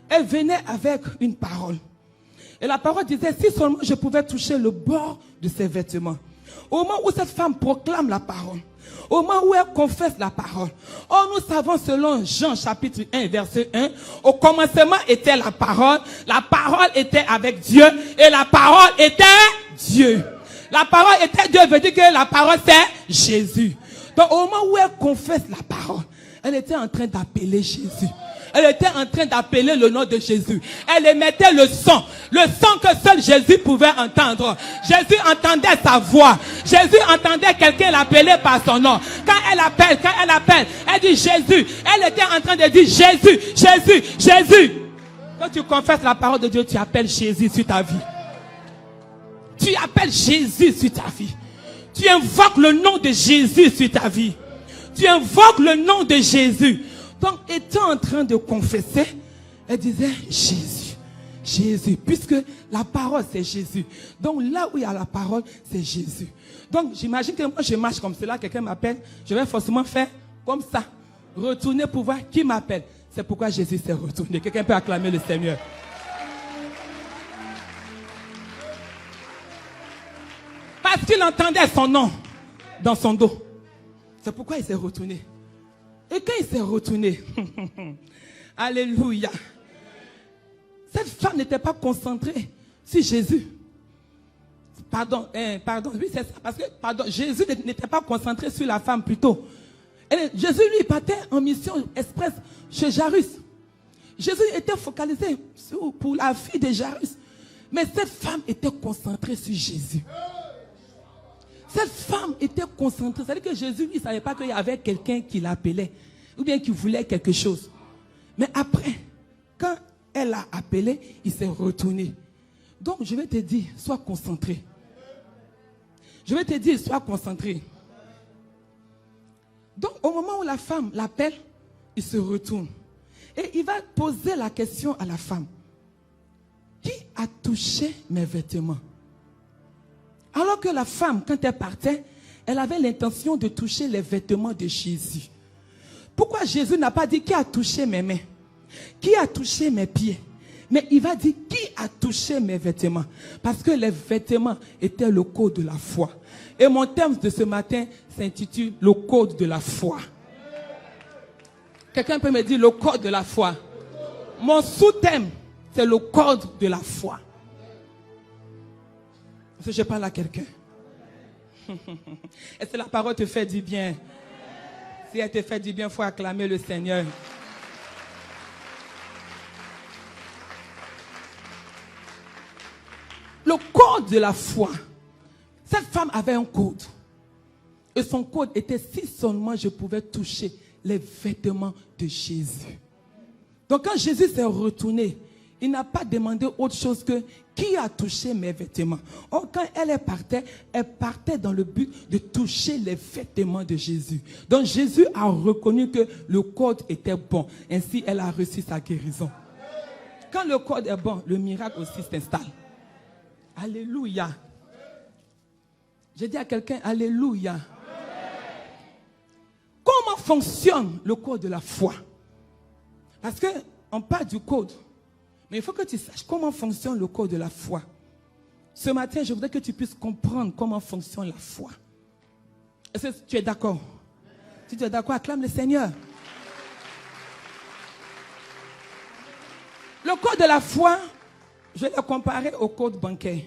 Speaker 1: elle venait avec une parole. Et la parole disait, si seulement je pouvais toucher le bord de ses vêtements. Au moment où cette femme proclame la parole, au moment où elle confesse la parole. Or, nous savons selon Jean chapitre 1, verset 1, au commencement était la parole était avec Dieu, et la parole était Dieu. La parole était Dieu, veut dire que la parole c'est Jésus. Donc, au moment où elle confesse la parole, elle était en train d'appeler Jésus. Elle était en train d'appeler le nom de Jésus. Elle émettait le son que seul Jésus pouvait entendre. Jésus entendait sa voix. Jésus entendait quelqu'un l'appeler par son nom. Quand elle appelle, elle dit Jésus. Elle était en train de dire Jésus, Jésus, Jésus. Quand tu confesses la parole de Dieu, tu appelles Jésus sur ta vie. Tu appelles Jésus sur ta vie. Tu invoques le nom de Jésus sur ta vie. Tu invoques le nom de Jésus. Donc, étant en train de confesser, elle disait Jésus, Jésus, puisque la parole c'est Jésus. Donc là où il y a la parole, c'est Jésus. Donc j'imagine que moi je marche comme cela, quelqu'un m'appelle, je vais forcément faire comme ça. Retourner pour voir qui m'appelle. C'est pourquoi Jésus s'est retourné. Quelqu'un peut acclamer le Seigneur. Parce qu'il entendait son nom dans son dos. C'est pourquoi il s'est retourné. Et quand il s'est retourné, alléluia, cette femme n'était pas concentrée sur Jésus. Pardon, oui c'est ça, parce que, Jésus n'était pas concentré sur la femme plutôt. Jésus lui partait en mission express chez Jairus. Jésus était focalisé pour la fille de Jairus. Mais cette femme était concentrée sur Jésus. Cette femme était concentrée. C'est-à-dire que Jésus ne savait pas qu'il y avait quelqu'un qui l'appelait. Ou bien qui voulait quelque chose. Mais après, quand elle a appelé, il s'est retourné. Donc je vais te dire, sois concentré. Je vais te dire, sois concentré. Donc au moment où la femme l'appelle, il se retourne. Et il va poser la question à la femme. Qui a touché mes vêtements? Alors que la femme, quand elle partait, elle avait l'intention de toucher les vêtements de Jésus. Pourquoi Jésus n'a pas dit qui a touché mes mains? Qui a touché mes pieds? Mais il va dire qui a touché mes vêtements? Parce que les vêtements étaient le code de la foi. Et mon thème de ce matin s'intitule le code de la foi. Quelqu'un peut me dire le code de la foi? Mon sous-thème, c'est le code de la foi. Est-ce que je parle à quelqu'un? Est-ce que la parole te fait du bien? Si elle te fait du bien, il faut acclamer le Seigneur. Le code de la foi. Cette femme avait un code. Et son code était si seulement je pouvais toucher les vêtements de Jésus. Donc quand Jésus s'est retourné, il n'a pas demandé autre chose que qui a touché mes vêtements. Or, quand elle partait dans le but de toucher les vêtements de Jésus. Donc Jésus a reconnu que le code était bon. Ainsi, elle a reçu sa guérison. Quand le code est bon, le miracle aussi s'installe. Alléluia. J'ai dit à quelqu'un, alléluia. Comment fonctionne le code de la foi? Parce qu'on parle du code. Mais il faut que tu saches comment fonctionne le code de la foi. Ce matin, je voudrais que tu puisses comprendre comment fonctionne la foi. Est-ce que tu es d'accord? Si tu es d'accord, acclame le Seigneur. Le code de la foi, je vais le comparer au code bancaire.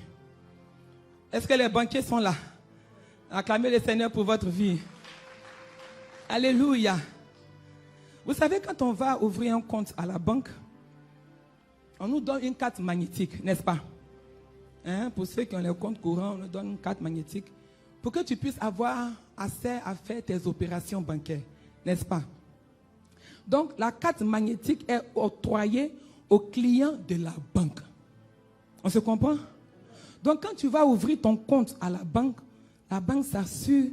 Speaker 1: Est-ce que les banquiers sont là? Acclamez le Seigneur pour votre vie. Alléluia. Vous savez, quand on va ouvrir un compte à la banque, on nous donne une carte magnétique, n'est-ce pas? Pour ceux qui ont les comptes courants, on nous donne une carte magnétique pour que tu puisses avoir accès à faire tes opérations bancaires, n'est-ce pas? Donc, la carte magnétique est octroyée aux clients de la banque. On se comprend? Donc, quand tu vas ouvrir ton compte à la banque s'assure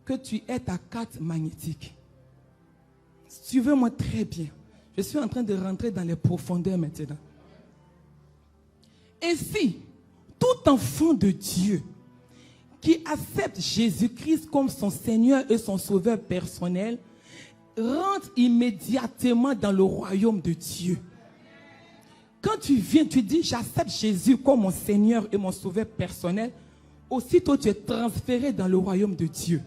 Speaker 1: que tu aies ta carte magnétique. Suivez-moi très bien. Je suis en train de rentrer dans les profondeurs maintenant. Ainsi, tout enfant de Dieu qui accepte Jésus-Christ comme son Seigneur et son Sauveur personnel rentre immédiatement dans le royaume de Dieu. Quand tu viens, tu dis, j'accepte Jésus comme mon Seigneur et mon Sauveur personnel, aussitôt tu es transféré dans le royaume de Dieu.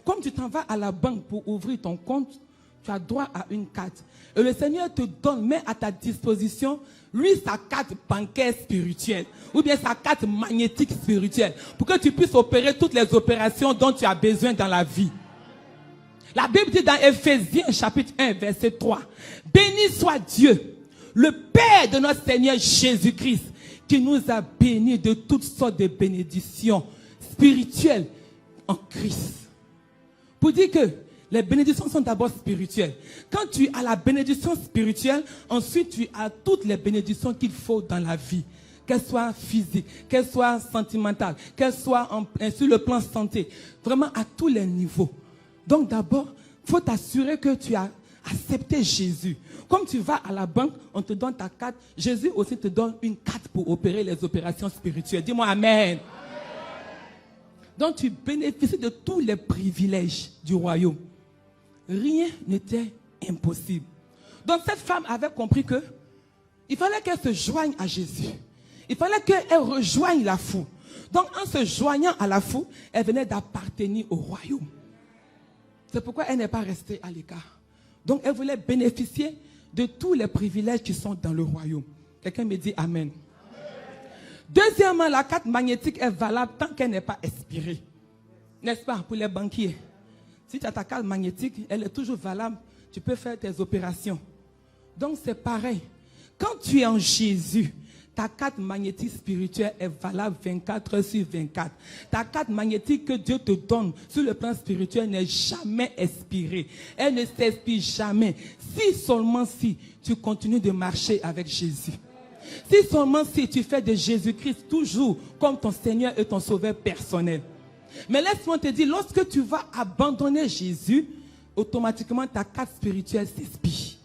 Speaker 1: Comme tu t'en vas à la banque pour ouvrir ton compte, tu as droit à une carte. Et le Seigneur te donne, met à ta disposition, lui, sa carte bancaire spirituelle, ou bien sa carte magnétique spirituelle, pour que tu puisses opérer toutes les opérations dont tu as besoin dans la vie. La Bible dit dans Éphésiens chapitre 1 verset 3, béni soit Dieu, le Père de notre Seigneur Jésus-Christ, qui nous a bénis de toutes sortes de bénédictions spirituelles en Christ. Pour dire que les bénédictions sont d'abord spirituelles. Quand tu as la bénédiction spirituelle, ensuite tu as toutes les bénédictions qu'il faut dans la vie. Qu'elles soient physiques, qu'elles soient sentimentales, qu'elles soient sur le plan santé. Vraiment à tous les niveaux. Donc d'abord, il faut t'assurer que tu as accepté Jésus. Comme tu vas à la banque, on te donne ta carte. Jésus aussi te donne une carte pour opérer les opérations spirituelles. Dis-moi Amen. Donc tu bénéficies de tous les privilèges du royaume. Rien n'était impossible. Donc cette femme avait compris que il fallait qu'elle se joigne à Jésus. Il fallait qu'elle rejoigne la foule. Donc en se joignant à la foule, elle venait d'appartenir au royaume. C'est pourquoi elle n'est pas restée à l'écart. Donc elle voulait bénéficier de tous les privilèges qui sont dans le royaume. Quelqu'un me dit Amen. Deuxièmement, la carte magnétique est valable tant qu'elle n'est pas expirée. N'est-ce pas, pour les banquiers? Si tu as ta carte magnétique, elle est toujours valable. Tu peux faire tes opérations. Donc c'est pareil. Quand tu es en Jésus, ta carte magnétique spirituelle est valable 24 heures sur 24. Ta carte magnétique que Dieu te donne sur le plan spirituel n'est jamais expirée. Elle ne s'expire jamais. Si seulement si tu continues de marcher avec Jésus. Si seulement si tu fais de Jésus-Christ toujours comme ton Seigneur et ton Sauveur personnel. Mais laisse-moi te dire, lorsque tu vas abandonner Jésus, automatiquement ta carte spirituelle s'expire.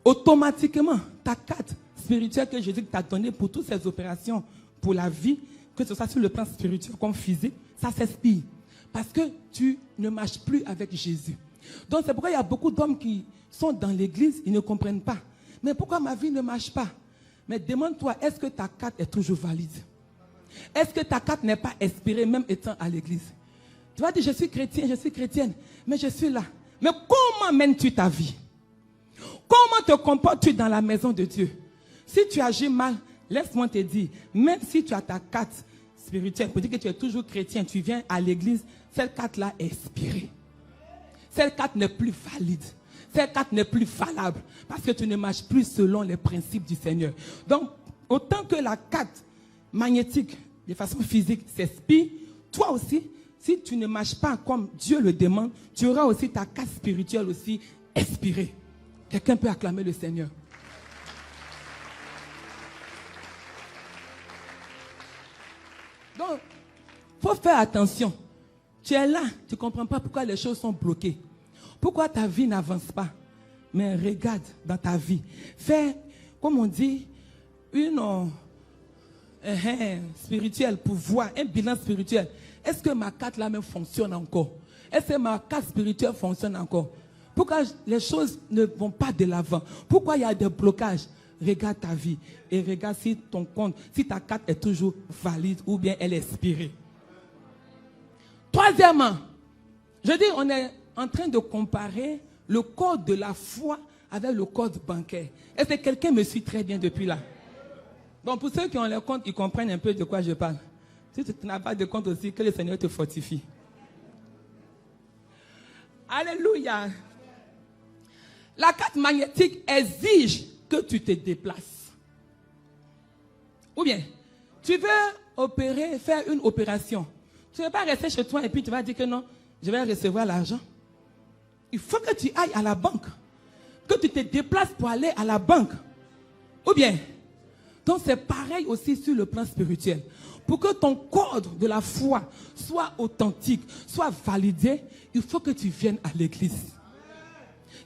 Speaker 1: Automatiquement, ta carte spirituelle que Jésus t'a donnée pour toutes ces opérations, pour la vie, que ce soit sur le plan spirituel comme physique, ça s'expire. Parce que tu ne marches plus avec Jésus. Donc c'est pourquoi il y a beaucoup d'hommes qui sont dans l'église, ils ne comprennent pas. Mais pourquoi ma vie ne marche pas? Mais demande-toi, est-ce que ta carte est toujours valide? Est-ce que ta carte n'est pas expirée même étant à l'église? Tu vas dire, je suis chrétien, je suis chrétienne, mais je suis là. Mais comment mènes-tu ta vie? Comment te comportes-tu dans la maison de Dieu? Si tu agis mal, laisse-moi te dire, même si tu as ta carte spirituelle, pour dire que tu es toujours chrétien, tu viens à l'église, cette carte-là est expirée. Cette carte n'est plus valide. Cette carte n'est plus valable parce que tu ne marches plus selon les principes du Seigneur. Donc, autant que la carte magnétique, de façon physique, s'expire, toi aussi, si tu ne marches pas comme Dieu le demande, tu auras aussi ta carte spirituelle aussi expirée. Quelqu'un peut acclamer le Seigneur. Donc, il faut faire attention. Tu es là, tu ne comprends pas pourquoi les choses sont bloquées. Pourquoi ta vie n'avance pas? Mais regarde dans ta vie. Fais, comme on dit, une spirituelle pour voir, un bilan spirituel. Est-ce que ma carte là même fonctionne encore? Est-ce que ma carte spirituelle fonctionne encore? Pourquoi les choses ne vont pas de l'avant? Pourquoi il y a des blocages? Regarde ta vie et regarde si ton compte, si ta carte est toujours valide ou bien elle est expirée. Troisièmement, je dis, on est en train de comparer le code de la foi avec le code bancaire. Est-ce que quelqu'un me suit très bien depuis là? Donc pour ceux qui ont les comptes, ils comprennent un peu de quoi je parle. Si tu n'as pas de compte aussi, que le Seigneur te fortifie. Alléluia. La carte magnétique exige que tu te déplaces. Ou bien, tu veux opérer, faire une opération. Tu ne vas pas rester chez toi et puis tu vas dire que non, je vais recevoir l'argent. Il faut que tu ailles à la banque. Que tu te déplaces pour aller à la banque. Ou bien, donc c'est pareil aussi sur le plan spirituel. Pour que ton code de la foi soit authentique, soit validé, il faut que tu viennes à l'église.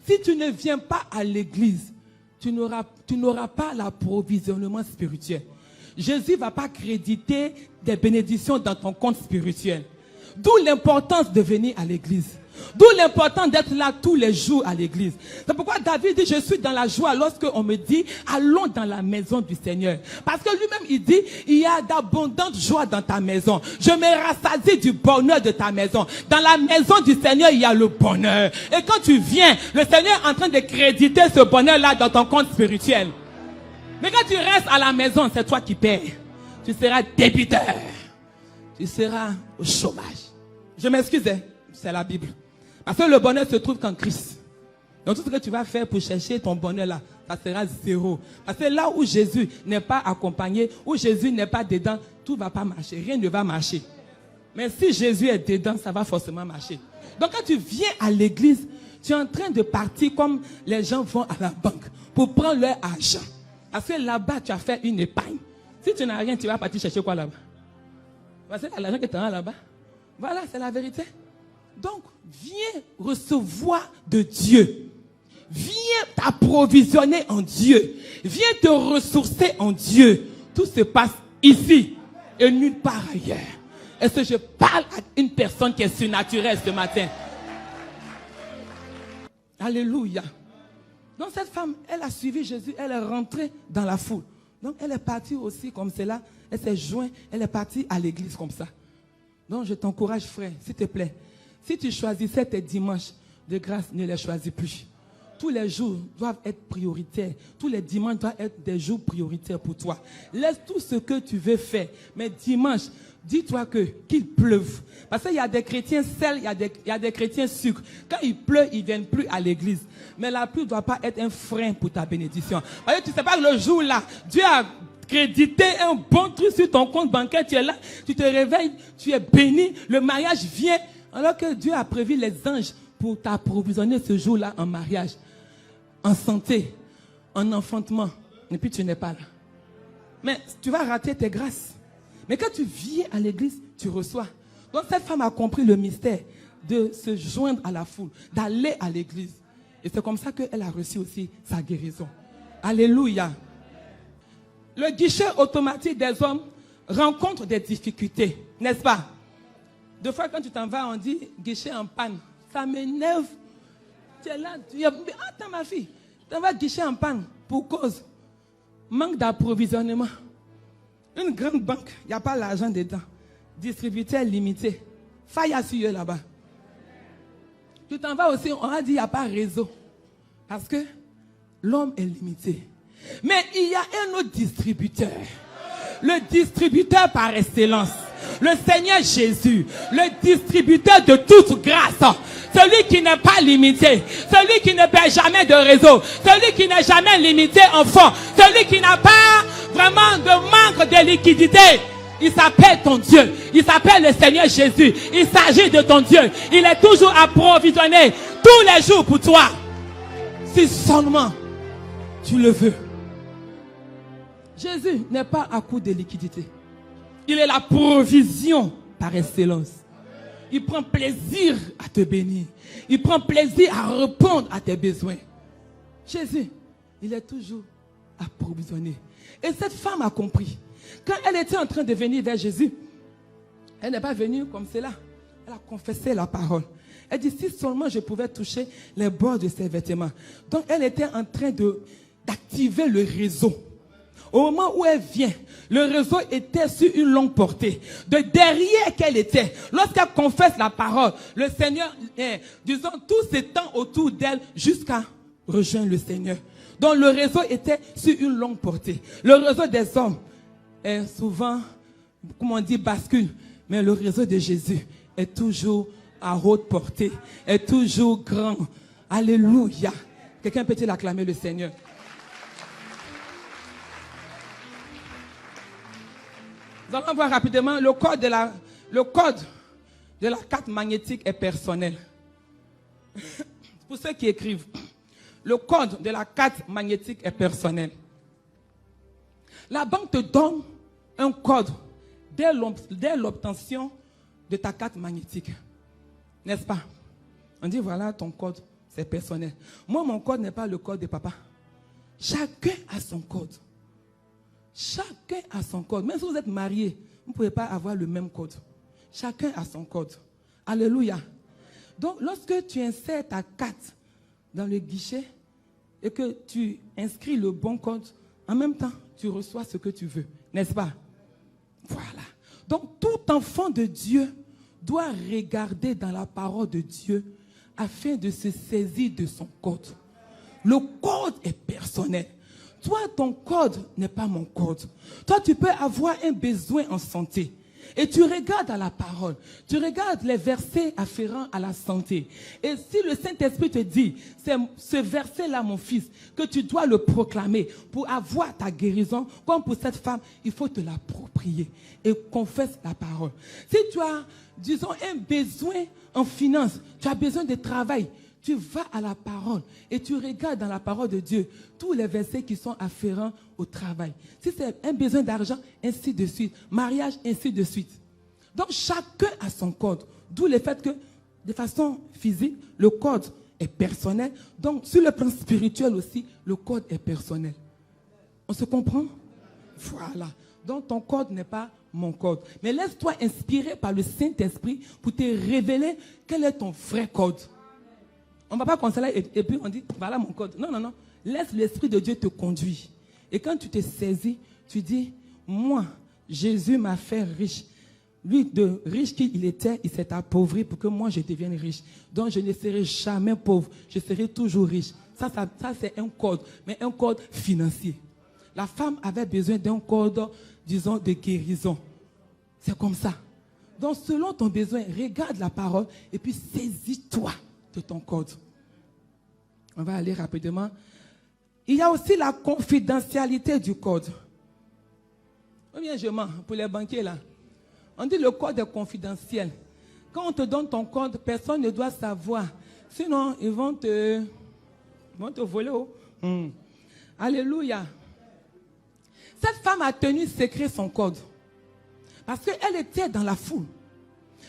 Speaker 1: Si tu ne viens pas à l'église, tu n'auras pas l'approvisionnement spirituel. Jésus ne va pas créditer des bénédictions dans ton compte spirituel. D'où l'importance de venir à l'église. D'où l'importance d'être là tous les jours à l'église. C'est pourquoi David dit, je suis dans la joie lorsque on me dit, allons dans la maison du Seigneur. Parce que lui-même, il dit, il y a d'abondantes joies dans ta maison. Je me rassasie du bonheur de ta maison. Dans la maison du Seigneur, il y a le bonheur. Et quand tu viens, le Seigneur est en train de créditer ce bonheur-là dans ton compte spirituel. Mais quand tu restes à la maison, c'est toi qui paies. Tu seras débiteur. Tu seras au chômage. Je m'excuse, c'est la Bible. Parce que le bonheur se trouve qu'en Christ. Donc tout ce que tu vas faire pour chercher ton bonheur là, ça sera zéro. Parce que là où Jésus n'est pas accompagné, où Jésus n'est pas dedans, tout ne va pas marcher. Rien ne va marcher. Mais si Jésus est dedans, ça va forcément marcher. Donc quand tu viens à l'église, tu es en train de partir comme les gens vont à la banque pour prendre leur argent. Parce que là-bas, tu as fait une épargne. Si tu n'as rien, tu vas partir chercher quoi là-bas? Parce que l'argent que tu as là-bas. Voilà, c'est la vérité. Donc, viens recevoir de Dieu. Viens t'approvisionner en Dieu. Viens te ressourcer en Dieu. Tout se passe ici et nulle part ailleurs. Est-ce que je parle à une personne qui est surnaturelle ce matin? Alléluia. Donc cette femme, elle a suivi Jésus, elle est rentrée dans la foule. Donc elle est partie aussi comme cela, elle s'est jointe, elle est partie à l'église comme ça. Donc je t'encourage frère, s'il te plaît. Si tu choisissais tes dimanches, de grâce, ne les choisis plus. Tous les jours doivent être prioritaires. Tous les dimanches doivent être des jours prioritaires pour toi. Laisse tout ce que tu veux faire. Mais dimanche, dis-toi qu'il pleuve. Parce qu'il y a des chrétiens sels, il y a des chrétiens sucre. Quand il pleut, ils ne viennent plus à l'église. Mais la pluie ne doit pas être un frein pour ta bénédiction. Parce que tu ne sais pas que le jour là, Dieu a crédité un bon truc sur ton compte bancaire. Tu es là, tu te réveilles, tu es béni. Le mariage vient. Alors que Dieu a prévu les anges pour t'approvisionner ce jour-là en mariage, en santé, en enfantement. Et puis tu n'es pas là. Mais tu vas rater tes grâces. Mais quand tu viens à l'église, tu reçois. Donc cette femme a compris le mystère de se joindre à la foule, d'aller à l'église. Et c'est comme ça qu'elle a reçu aussi sa guérison. Alléluia. Le guichet automatique des hommes rencontre des difficultés, n'est-ce pas? Deux fois quand tu t'en vas, on dit guichet en panne. Ça m'énerve. Tu es là, attends ma fille, tu vas guichet en panne pour cause manque d'approvisionnement. Une grande banque, il n'y a pas l'argent dedans. Distributeur limité. Faille à suivre là-bas. Tu t'en vas aussi, on a dit il n'y a pas réseau. Parce que l'homme est limité. Mais il y a un autre distributeur. Le distributeur par excellence. Le Seigneur Jésus. Le distributeur de toute grâce. Celui qui n'est pas limité. Celui qui ne perd jamais de réseau. Celui qui n'est jamais limité en fonds. Celui qui n'a pas vraiment de manque de liquidité. Il s'appelle ton Dieu. Il s'appelle le Seigneur Jésus. Il s'agit de ton Dieu. Il est toujours approvisionné tous les jours pour toi. Si seulement tu le veux. Jésus n'est pas à court de liquidité. Il est la provision par excellence. Il prend plaisir à te bénir. Il prend plaisir à répondre à tes besoins. Jésus, il est toujours approvisionné. Et cette femme a compris. Quand elle était en train de venir vers Jésus, elle n'est pas venue comme cela. Elle a confessé la parole. Elle dit, si seulement je pouvais toucher les bords de ses vêtements. Donc elle était en train d'activer le réseau. Au moment où elle vient, le réseau était sur une longue portée. De derrière qu'elle était, lorsqu'elle confesse la parole, le Seigneur, disons, tout s'étend autour d'elle jusqu'à rejoindre le Seigneur. Donc le réseau était sur une longue portée. Le réseau des hommes est souvent, comment on dit, bascule. Mais le réseau de Jésus est toujours à haute portée, est toujours grand. Alléluia. Quelqu'un peut-il acclamer le Seigneur? Nous allons voir rapidement le code de la carte magnétique est personnel. Pour ceux qui écrivent, le code de la carte magnétique est personnel. La banque te donne un code dès l'obtention de ta carte magnétique. N'est-ce pas? On dit voilà ton code, c'est personnel. Moi, mon code n'est pas le code de papa. Chacun a son code. Chacun a son code. Même si vous êtes marié, vous ne pouvez pas avoir le même code. Chacun a son code. Alléluia. Donc, lorsque tu insères ta carte dans le guichet et que tu inscris le bon code, en même temps, tu reçois ce que tu veux. N'est-ce pas? Voilà. Donc, tout enfant de Dieu doit regarder dans la parole de Dieu afin de se saisir de son code. Le code est personnel. Toi, ton code n'est pas mon code. Toi, tu peux avoir un besoin en santé. Et tu regardes à la parole, tu regardes les versets afférents à la santé. Et si le Saint-Esprit te dit, c'est ce verset-là, mon fils, que tu dois le proclamer pour avoir ta guérison, comme pour cette femme, il faut te l'approprier et confesse la parole. Si tu as, disons, un besoin en finance, tu as besoin de travail, tu vas à la parole et tu regardes dans la parole de Dieu tous les versets qui sont afférents au travail. Si c'est un besoin d'argent, ainsi de suite. Mariage, ainsi de suite. Donc chacun a son code. D'où le fait que, de façon physique, le code est personnel. Donc sur le plan spirituel aussi, le code est personnel. On se comprend? Voilà. Donc ton code n'est pas mon code. Mais laisse-toi inspirer par le Saint-Esprit pour te révéler quel est ton vrai code. On ne va pas consoler et puis on dit, voilà mon code. Non, non, non. Laisse l'Esprit de Dieu te conduire. Et quand tu te saisis, tu dis, moi, Jésus m'a fait riche. Lui, de riche qu'il était, il s'est appauvri pour que moi, je devienne riche. Donc, je ne serai jamais pauvre. Je serai toujours riche. Ça c'est un code, mais un code financier. La femme avait besoin d'un code, disons, de guérison. C'est comme ça. Donc, selon ton besoin, regarde la parole et puis saisis-toi de ton code. On va aller rapidement. Il y a aussi la confidentialité du code. Ou bien je mens pour les banquiers là. On dit le code est confidentiel. Quand on te donne ton code, personne ne doit savoir. Sinon, ils vont te voler. Alléluia. Cette femme a tenu secret son code. Parce qu'elle était dans la foule.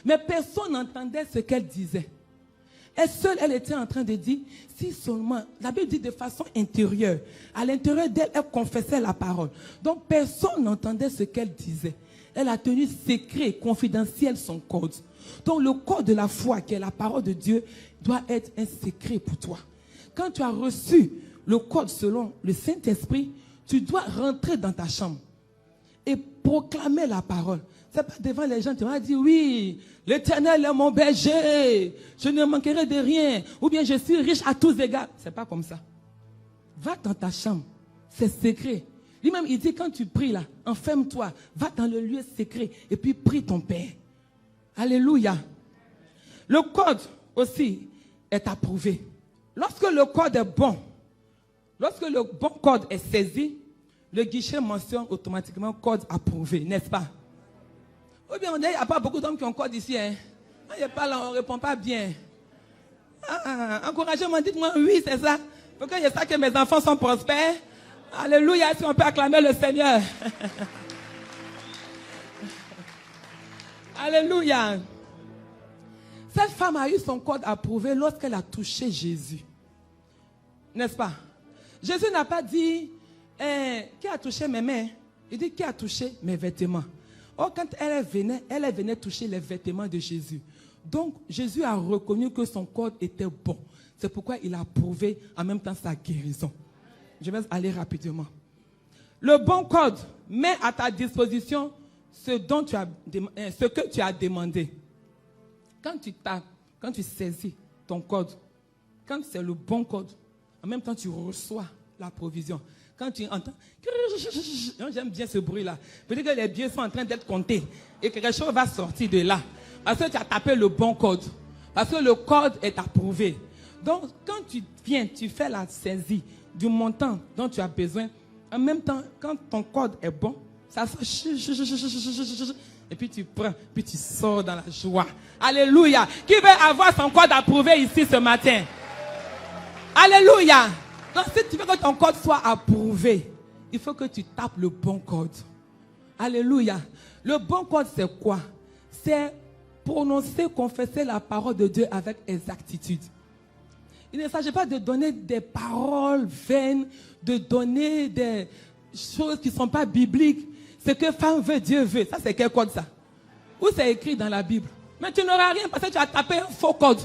Speaker 1: Mais personne n'entendait ce qu'elle disait. Et seule, elle était en train de dire, si seulement, la Bible dit de façon intérieure, à l'intérieur d'elle, elle confessait la parole. Donc personne n'entendait ce qu'elle disait. Elle a tenu secret, confidentiel son code. Donc le code de la foi, qui est la parole de Dieu, doit être un secret pour toi. Quand tu as reçu le code selon le Saint-Esprit, tu dois rentrer dans ta chambre et proclamer la parole. C'est pas devant les gens, tu vas dire, oui, l'Éternel est mon berger, je ne manquerai de rien, ou bien je suis riche à tous égards. C'est pas comme ça. Va dans ta chambre, c'est secret. Lui-même, il dit, quand tu pries là, enferme-toi, va dans le lieu secret, et puis prie ton Père. Alléluia. Le code aussi est approuvé. Lorsque le code est bon, lorsque le bon code est saisi, le guichet mentionne automatiquement code approuvé, n'est-ce pas? Ou bien on dit, il n'y a pas beaucoup d'hommes qui ont code ici. Hein? On ne répond pas bien. Encouragez-moi, dites-moi, oui, c'est ça. Pour que je sache que mes enfants sont prospères. Alléluia, est-ce qu'on peut acclamer le Seigneur? Alléluia. Cette femme a eu son code approuvé lorsqu'elle a touché Jésus. N'est-ce pas? Jésus n'a pas dit, qui a touché mes mains? Il dit, qui a touché mes vêtements? Or, quand elle venait toucher les vêtements de Jésus. Donc, Jésus a reconnu que son code était bon. C'est pourquoi il a approuvé en même temps sa guérison. Je vais aller rapidement. Le bon code met à ta disposition ce que tu as demandé. Quand tu tapes, quand tu saisis ton code, quand c'est le bon code, en même temps tu reçois la provision. Quand tu entends, j'aime bien ce bruit-là. Peut-être que les biens sont en train d'être comptés et que quelque chose va sortir de là. Parce que tu as tapé le bon code. Parce que le code est approuvé. Donc, quand tu viens, tu fais la saisie du montant dont tu as besoin. En même temps, quand ton code est bon, ça sort. Et puis tu prends, puis tu sors dans la joie. Alléluia. Qui veut avoir son code approuvé ici ce matin? Alléluia. Donc, si tu veux que ton code soit approuvé, il faut que tu tapes le bon code. Alléluia. Le bon code, c'est quoi? C'est prononcer, confesser la parole de Dieu avec exactitude. Il ne s'agit pas de donner des paroles vaines, de donner des choses qui ne sont pas bibliques. Ce que femme veut, Dieu veut. Ça, c'est quel code ça? Où c'est écrit dans la Bible? Mais tu n'auras rien parce que tu as tapé un faux code.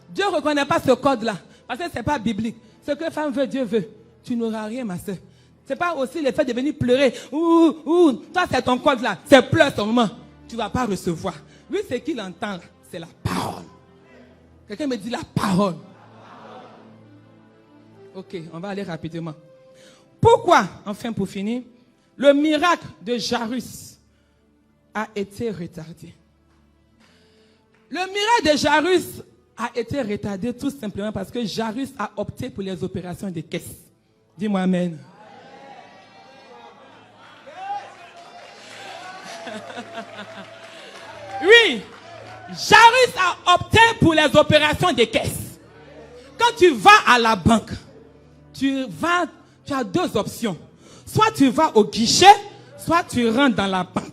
Speaker 1: Dieu ne reconnaît pas ce code-là parce que ce n'est pas biblique. Ce que femme veut, Dieu veut. Tu n'auras rien, ma soeur. Ce n'est pas aussi le fait de venir pleurer. Toi, c'est ton code là. C'est pleurs seulement. Tu ne vas pas recevoir. Lui, ce qu'il entend, c'est la parole. Quelqu'un me dit la parole. Ok, on va aller rapidement. Pourquoi, enfin pour finir, le miracle de Jairus a été retardé. Le miracle de Jairus a été retardé tout simplement parce que Jairus a opté pour les opérations de caisse. Dis-moi amen. Oui, Jairus a opté pour les opérations de caisse. Quand tu vas à la banque, tu as deux options. Soit tu vas au guichet, soit tu rentres dans la banque.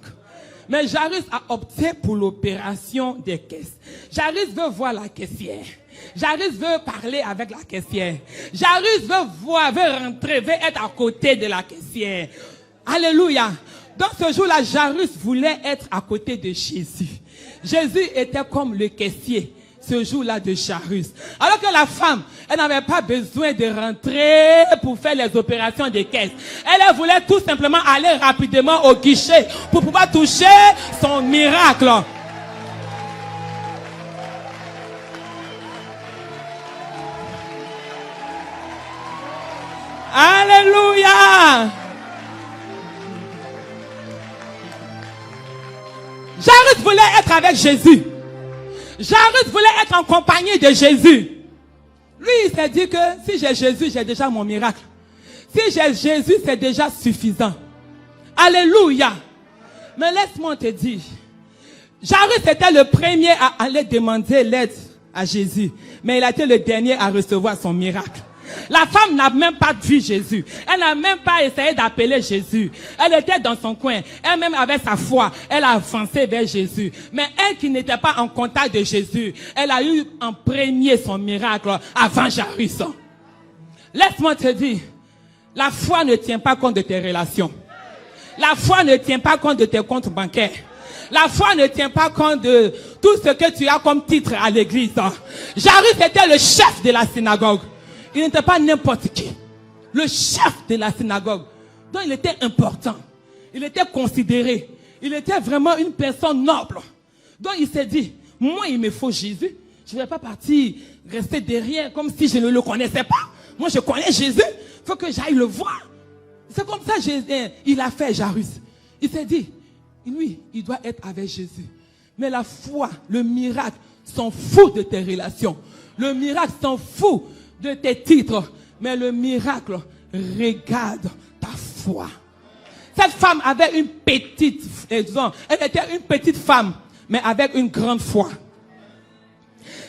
Speaker 1: Mais Jairus a opté pour l'opération des caisses. Jairus veut voir la caissière. Jairus veut parler avec la caissière. Jairus veut rentrer, veut être à côté de la caissière. Alléluia. Dans ce jour-là, Jairus voulait être à côté de Jésus. Jésus était comme le caissier ce jour-là de Jairus. Alors que la femme, elle n'avait pas besoin de rentrer pour faire les opérations de caisse. Elle voulait tout simplement aller rapidement au guichet pour pouvoir toucher son miracle. Alléluia! Jairus voulait être avec Jésus. Jairus voulait être en compagnie de Jésus. Lui, il s'est dit que si j'ai Jésus, j'ai déjà mon miracle. Si j'ai Jésus, c'est déjà suffisant. Alléluia. Mais laisse-moi te dire, Jairus était le premier à aller demander l'aide à Jésus. Mais il a été le dernier à recevoir son miracle. La femme n'a même pas vu Jésus. Elle n'a même pas essayé d'appeler Jésus. Elle était dans son coin. Elle-même avait sa foi. Elle a avancé vers Jésus. Mais elle qui n'était pas en contact de Jésus, elle a eu en premier son miracle avant Jairus. Laisse-moi te dire, la foi ne tient pas compte de tes relations. La foi ne tient pas compte de tes comptes bancaires. La foi ne tient pas compte de tout ce que tu as comme titre à l'église. Jairus était le chef de la synagogue. Il n'était pas n'importe qui. Le chef de la synagogue. Donc il était important. Il était considéré. Il était vraiment une personne noble. Donc il s'est dit, moi il me faut Jésus. Je ne vais pas partir rester derrière comme si je ne le connaissais pas. Moi je connais Jésus. Il faut que j'aille le voir. C'est comme ça il a fait Jairus. Il s'est dit, lui, il doit être avec Jésus. Mais la foi, le miracle, s'en fout de tes relations. Le miracle s'en fout de tes titres. Mais le miracle regarde ta foi. Cette femme avait une petite, elle était une petite femme, mais avec une grande foi.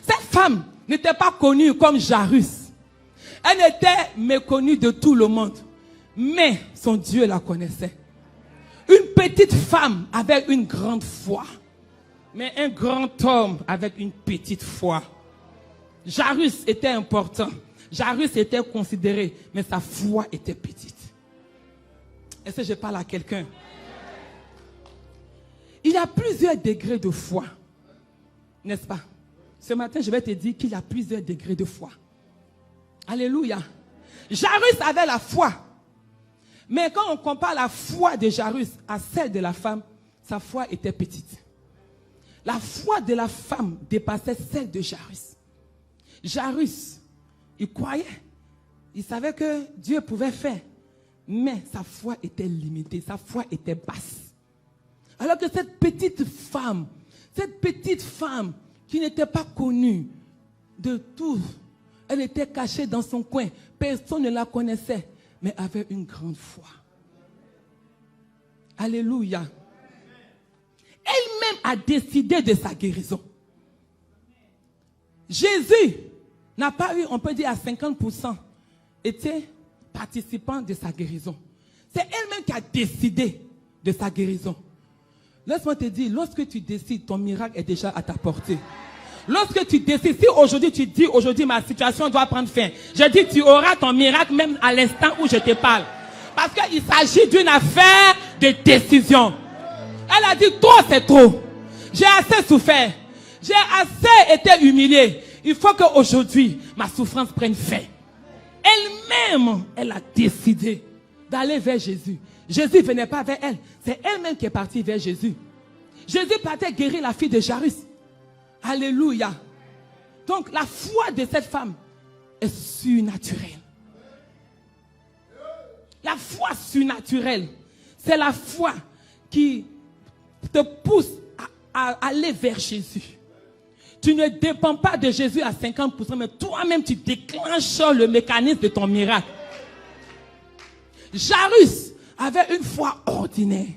Speaker 1: Cette femme n'était pas connue comme Jairus. Elle était méconnue de tout le monde. Mais son Dieu la connaissait. Une petite femme avec une grande foi. Mais un grand homme avec une petite foi. Jairus était important. Jairus était considéré. Mais sa foi était petite. Est-ce que je parle à quelqu'un? Il y a plusieurs degrés de foi. N'est-ce pas? Ce matin, je vais te dire qu'il y a plusieurs degrés de foi. Alléluia. Jairus avait la foi. Mais quand on compare la foi de Jairus à celle de la femme, sa foi était petite. La foi de la femme dépassait celle de Jairus. Jairus, il croyait, il savait que Dieu pouvait faire, mais sa foi était limitée, sa foi était basse. Alors que cette petite femme qui n'était pas connue de tout, elle était cachée dans son coin, personne ne la connaissait, mais avait une grande foi. Alléluia. Elle-même a décidé de sa guérison. Jésus n'a pas eu, on peut dire à 50%, était participant de sa guérison. C'est elle-même qui a décidé de sa guérison. Laisse-moi te dire, lorsque tu décides, ton miracle est déjà à ta portée. Lorsque tu décides, si aujourd'hui tu dis, aujourd'hui ma situation doit prendre fin, je dis tu auras ton miracle même à l'instant où je te parle. Parce qu'il s'agit d'une affaire de décision. Elle a dit, toi c'est trop. J'ai assez souffert. J'ai assez été humilié. Il faut qu'aujourd'hui, ma souffrance prenne fin. Elle-même, elle a décidé d'aller vers Jésus. Jésus ne venait pas vers elle. C'est elle-même qui est partie vers Jésus. Jésus partait guérir la fille de Jairus. Alléluia. Donc la foi de cette femme est surnaturelle. La foi surnaturelle, c'est la foi qui te pousse à aller vers Jésus. Tu ne dépends pas de Jésus à 50%, mais toi-même, tu déclenches le mécanisme de ton miracle. Jairus avait une foi ordinaire,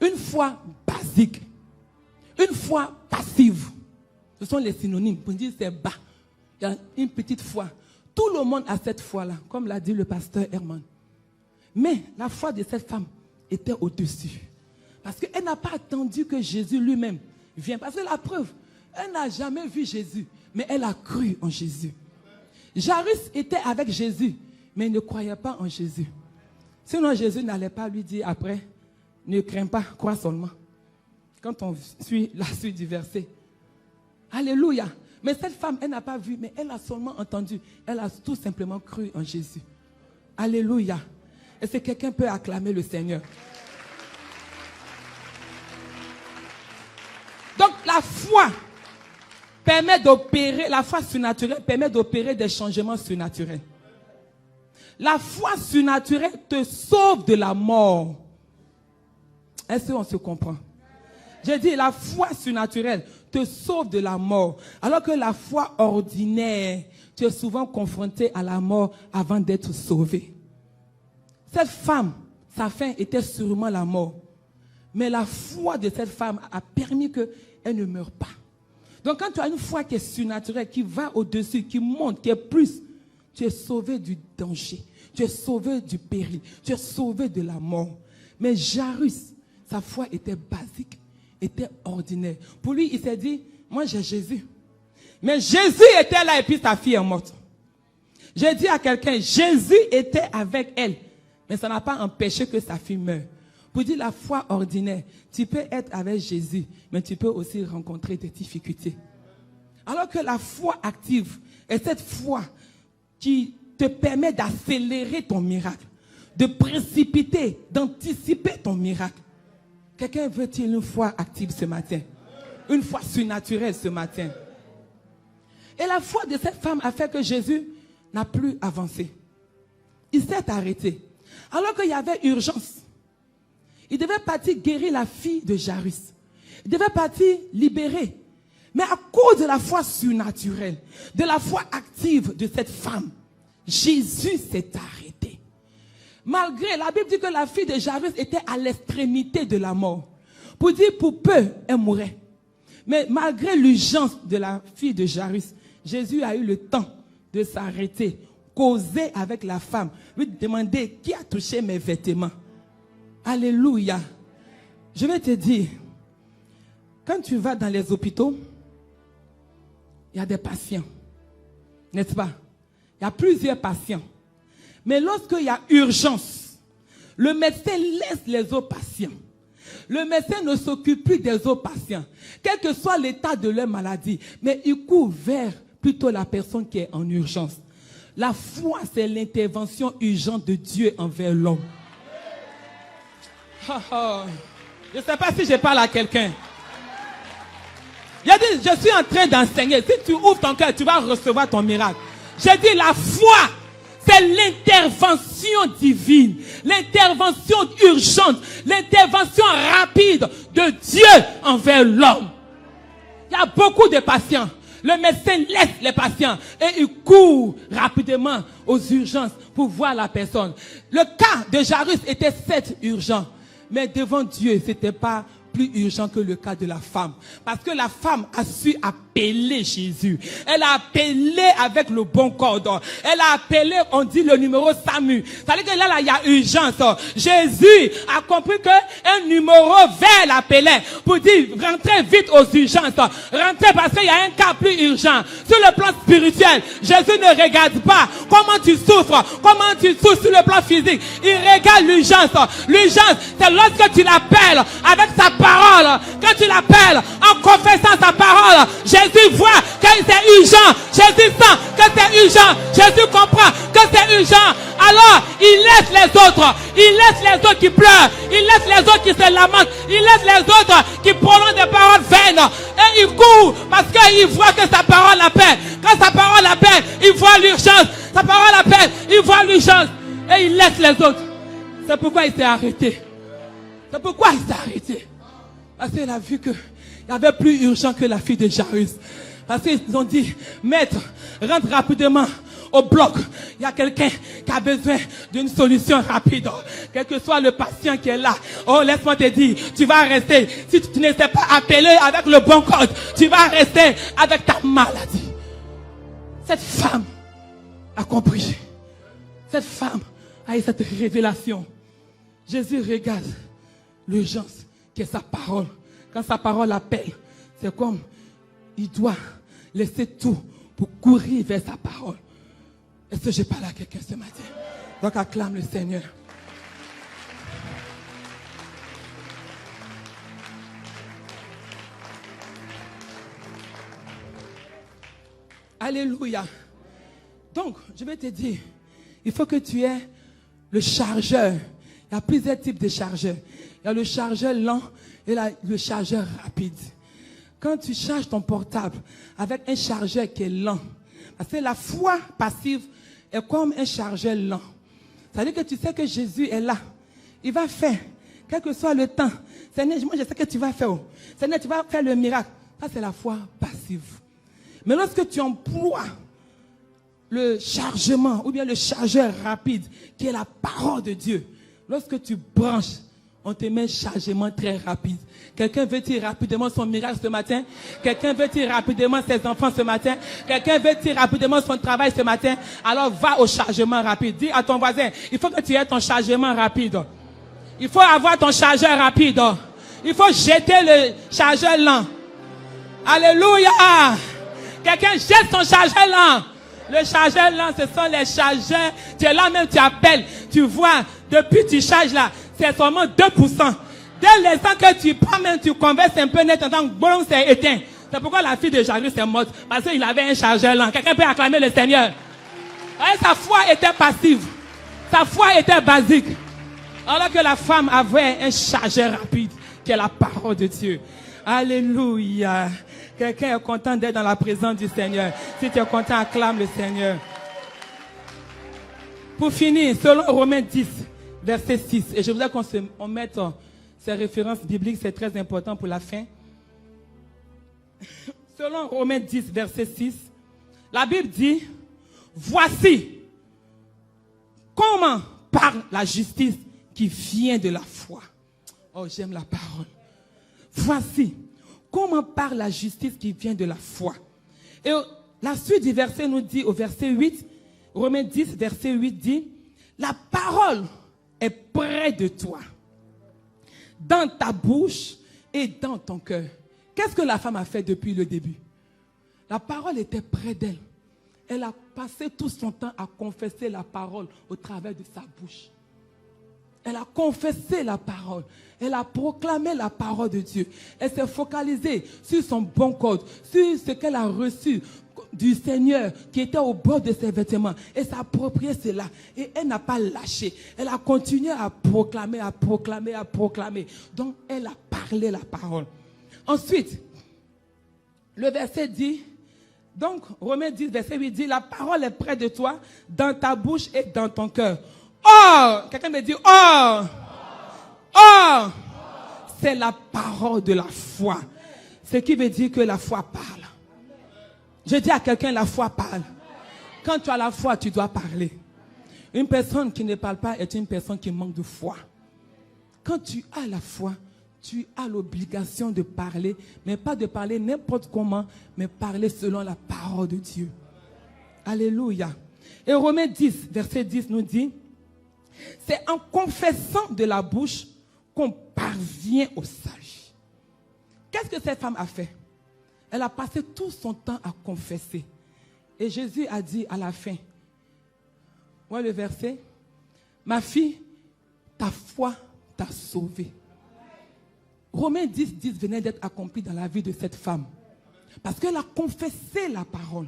Speaker 1: une foi basique, une foi passive. Ce sont les synonymes. Pour dire c'est bas. Il y a une petite foi. Tout le monde a cette foi-là, comme l'a dit le pasteur Herman. Mais la foi de cette femme était au-dessus. Parce qu'elle n'a pas attendu que Jésus lui-même vienne. Parce que la preuve, elle n'a jamais vu Jésus, mais elle a cru en Jésus. Jairus était avec Jésus, mais il ne croyait pas en Jésus. Sinon, Jésus n'allait pas lui dire après, ne crains pas, crois seulement. Quand on suit la suite du verset. Alléluia. Mais cette femme, elle n'a pas vu, mais elle a seulement entendu. Elle a tout simplement cru en Jésus. Alléluia. Est-ce que quelqu'un peut acclamer le Seigneur? Donc la foi permet d'opérer, la foi surnaturelle permet d'opérer des changements surnaturels. La foi surnaturelle te sauve de la mort. Est-ce qu'on se comprend? J'ai dit, la foi surnaturelle te sauve de la mort. Alors que la foi ordinaire, tu es souvent confronté à la mort avant d'être sauvé. Cette femme, sa fin était sûrement la mort. Mais la foi de cette femme a permis qu'elle ne meure pas. Donc quand tu as une foi qui est surnaturelle, qui va au-dessus, qui monte, qui est plus, tu es sauvé du danger. Tu es sauvé du péril. Tu es sauvé de la mort. Mais Jairus, sa foi était basique, était ordinaire. Pour lui, il s'est dit, moi j'ai Jésus. Mais Jésus était là et puis sa fille est morte. J'ai dit à quelqu'un, Jésus était avec elle. Mais ça n'a pas empêché que sa fille meure. Pour dire la foi ordinaire, tu peux être avec Jésus, mais tu peux aussi rencontrer des difficultés. Alors que la foi active est cette foi qui te permet d'accélérer ton miracle, de précipiter, d'anticiper ton miracle. Quelqu'un veut-il une foi active ce matin? Une foi surnaturelle ce matin? Et la foi de cette femme a fait que Jésus n'a plus avancé. Il s'est arrêté. Alors qu'il y avait urgence. Il devait partir guérir la fille de Jairus. Il devait partir libérer. Mais à cause de la foi surnaturelle, de la foi active de cette femme, Jésus s'est arrêté. Malgré, la Bible dit que la fille de Jairus était à l'extrémité de la mort. Pour dire pour peu, elle mourrait. Mais malgré l'urgence de la fille de Jairus, Jésus a eu le temps de s'arrêter, causer avec la femme, lui demander qui a touché mes vêtements. Alléluia. Je vais te dire, quand tu vas dans les hôpitaux, il y a des patients, n'est-ce pas? Il y a plusieurs patients. Mais lorsqu'il y a urgence, le médecin laisse les autres patients. Le médecin ne s'occupe plus des autres patients, quel que soit l'état de leur maladie, mais il court vers plutôt la personne qui est en urgence. La foi, c'est l'intervention urgente de Dieu envers l'homme. Je ne sais pas si je parle à quelqu'un. J'ai dit, je suis en train d'enseigner. Si tu ouvres ton cœur, tu vas recevoir ton miracle. J'ai dit, la foi, c'est l'intervention divine, l'intervention urgente, l'intervention rapide de Dieu envers l'homme. Il y a beaucoup de patients. Le médecin laisse les patients et il court rapidement aux urgences pour voir la personne. Le cas de Jairus était certes urgent, mais devant Dieu, ce n'était pas plus urgent que le cas de la femme. Parce que la femme a su appeler Jésus. Elle a appelé avec le bon cordon. Elle a appelé, on dit le numéro SAMU. Ça veut dire que là, il y a urgence. Jésus a compris qu'un numéro vert l'appelait pour dire rentrez vite aux urgences. Rentrez parce qu'il y a un cas plus urgent. Sur le plan spirituel, Jésus ne regarde pas comment tu souffres, sur le plan physique. Il regarde l'urgence. L'urgence, c'est lorsque tu l'appelles avec sa parole. Quand tu l'appelles en confessant sa parole, Jésus voit que c'est urgent. Jésus sent que c'est urgent. Jésus comprend que c'est urgent. Alors, il laisse les autres. Il laisse les autres qui pleurent. Il laisse les autres qui se lamentent. Il laisse les autres qui prononcent des paroles vaines. Et il court parce qu'il voit que sa parole appelle. Quand sa parole appelle, il voit l'urgence. Sa parole appelle, il voit l'urgence. Et il laisse les autres. C'est pourquoi il s'est arrêté. C'est pourquoi il s'est arrêté. Parce qu'elle a vu qu'il y avait plus urgent que la fille de Jairus. Parce qu'ils ont dit, maître, rentre rapidement au bloc. Il y a quelqu'un qui a besoin d'une solution rapide. Quel que soit le patient qui est là. Oh, laisse-moi te dire, tu vas rester. Si tu ne sais pas appeler avec le bon code, tu vas rester avec ta maladie. Cette femme a compris. Cette femme a eu cette révélation. Jésus regarde l'urgence qui est sa parole. Quand sa parole appelle, c'est comme il doit laisser tout pour courir vers sa parole. Est-ce que je parle à quelqu'un ce matin? Donc acclame le Seigneur. Alléluia. Donc, je vais te dire, il faut que tu aies le chargeur. Il y a plusieurs types de chargeurs. Il y a le chargeur lent et le chargeur rapide. Quand tu charges ton portable avec un chargeur qui est lent, parce que la foi passive est comme un chargeur lent. C'est-à-dire que tu sais que Jésus est là. Il va faire, quel que soit le temps. Seigneur, moi je sais que tu vas faire. Seigneur, tu vas faire le miracle. Ça, c'est la foi passive. Mais lorsque tu emploies le chargement ou bien le chargeur rapide, qui est la parole de Dieu, lorsque tu branches, on te met un chargement très rapide. Quelqu'un veut dire rapidement son miracle ce matin? Quelqu'un veut dire rapidement ses enfants ce matin? Quelqu'un veut dire rapidement son travail ce matin? Alors va au chargement rapide. Dis à ton voisin, il faut que tu aies ton chargement rapide. Il faut avoir ton chargeur rapide. Il faut jeter le chargeur lent. Alléluia! Quelqu'un jette son chargeur lent. Le chargeur lent, ce sont les chargeurs. Tu es là même, tu appelles. Tu vois, depuis tu charges là, c'est seulement 2%. Dès l'instant que tu prends même, tu converses un peu net, en bon, c'est éteint. C'est pourquoi la fille de Jairus est morte. Parce qu'il avait un chargeur lent. Quelqu'un peut acclamer le Seigneur. Et sa foi était passive. Sa foi était basique. Alors que la femme avait un chargeur rapide, qui est la parole de Dieu. Alléluia. Quelqu'un est content d'être dans la présence du Seigneur. Si tu es content, acclame le Seigneur. Pour finir, selon Romains 10, verset 6, et je voudrais qu'on mette ces références bibliques, c'est très important pour la fin. Selon Romains 10, verset 6, la Bible dit, voici comment parle la justice qui vient de la foi. Oh, j'aime la parole. Voici comment parle la justice qui vient de la foi. Et la suite du verset nous dit, au verset 8, Romains 10, verset 8 dit, la parole est près de toi, dans ta bouche et dans ton cœur. Qu'est-ce que la femme a fait depuis le début? La parole était près d'elle. Elle a passé tout son temps à confesser la parole au travers de sa bouche. Elle a confessé la parole. Elle a proclamé la parole de Dieu. Elle s'est focalisée sur son bon code, sur ce qu'elle a reçu du Seigneur qui était au bord de ses vêtements. Elle s'est appropriée cela. Et elle n'a pas lâché. Elle a continué à proclamer, à proclamer, à proclamer. Donc, elle a parlé la parole. Ensuite, le verset dit, donc, Romains 10, verset 8 dit, la parole est près de toi, dans ta bouche et dans ton cœur. Or, quelqu'un me dit, or, c'est la parole de la foi. Ce qui veut dire que la foi parle. Je dis à quelqu'un, la foi parle. Quand tu as la foi, tu dois parler. Une personne qui ne parle pas est une personne qui manque de foi. Quand tu as la foi, tu as l'obligation de parler, mais pas de parler n'importe comment, mais parler selon la parole de Dieu. Alléluia. Et Romains 10, verset 10 nous dit, c'est en confessant de la bouche qu'on parvient au salut. Qu'est-ce que cette femme a fait? Elle a passé tout son temps à confesser. Et Jésus a dit à la fin, ouais, le verset, ma fille, ta foi t'a sauvée. Romains 10, 10 venait d'être accompli dans la vie de cette femme. Parce qu'elle a confessé la parole.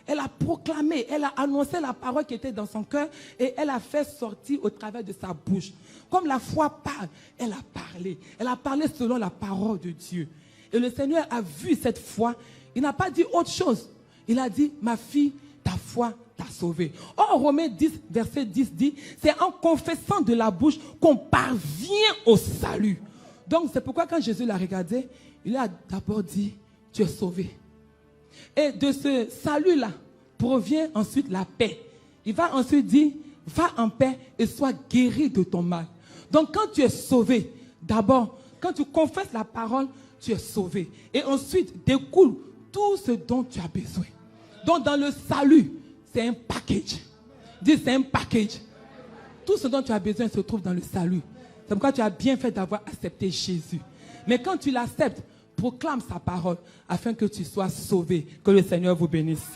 Speaker 1: Elle a proclamé, elle a annoncé la parole qui était dans son cœur et elle a fait sortir au travers de sa bouche. Comme la foi parle, elle a parlé. Elle a parlé selon la parole de Dieu. Et le Seigneur a vu cette foi. Il n'a pas dit autre chose. Il a dit, ma fille, ta foi t'a sauvée. Or, Romains 10, verset 10 dit, c'est en confessant de la bouche qu'on parvient au salut. Donc c'est pourquoi quand Jésus l'a regardé, il a d'abord dit, tu es sauvé. Et de ce salut-là provient ensuite la paix. Il va ensuite dire, va en paix et sois guéri de ton mal. Donc quand tu es sauvé, d'abord, quand tu confesses la parole, tu es sauvé. Et ensuite découle tout ce dont tu as besoin. Donc dans le salut, c'est un package. Dis, c'est un package. Tout ce dont tu as besoin se trouve dans le salut. C'est pourquoi tu as bien fait d'avoir accepté Jésus. Mais quand tu l'acceptes, proclame sa parole afin que tu sois sauvé. Que le Seigneur vous bénisse.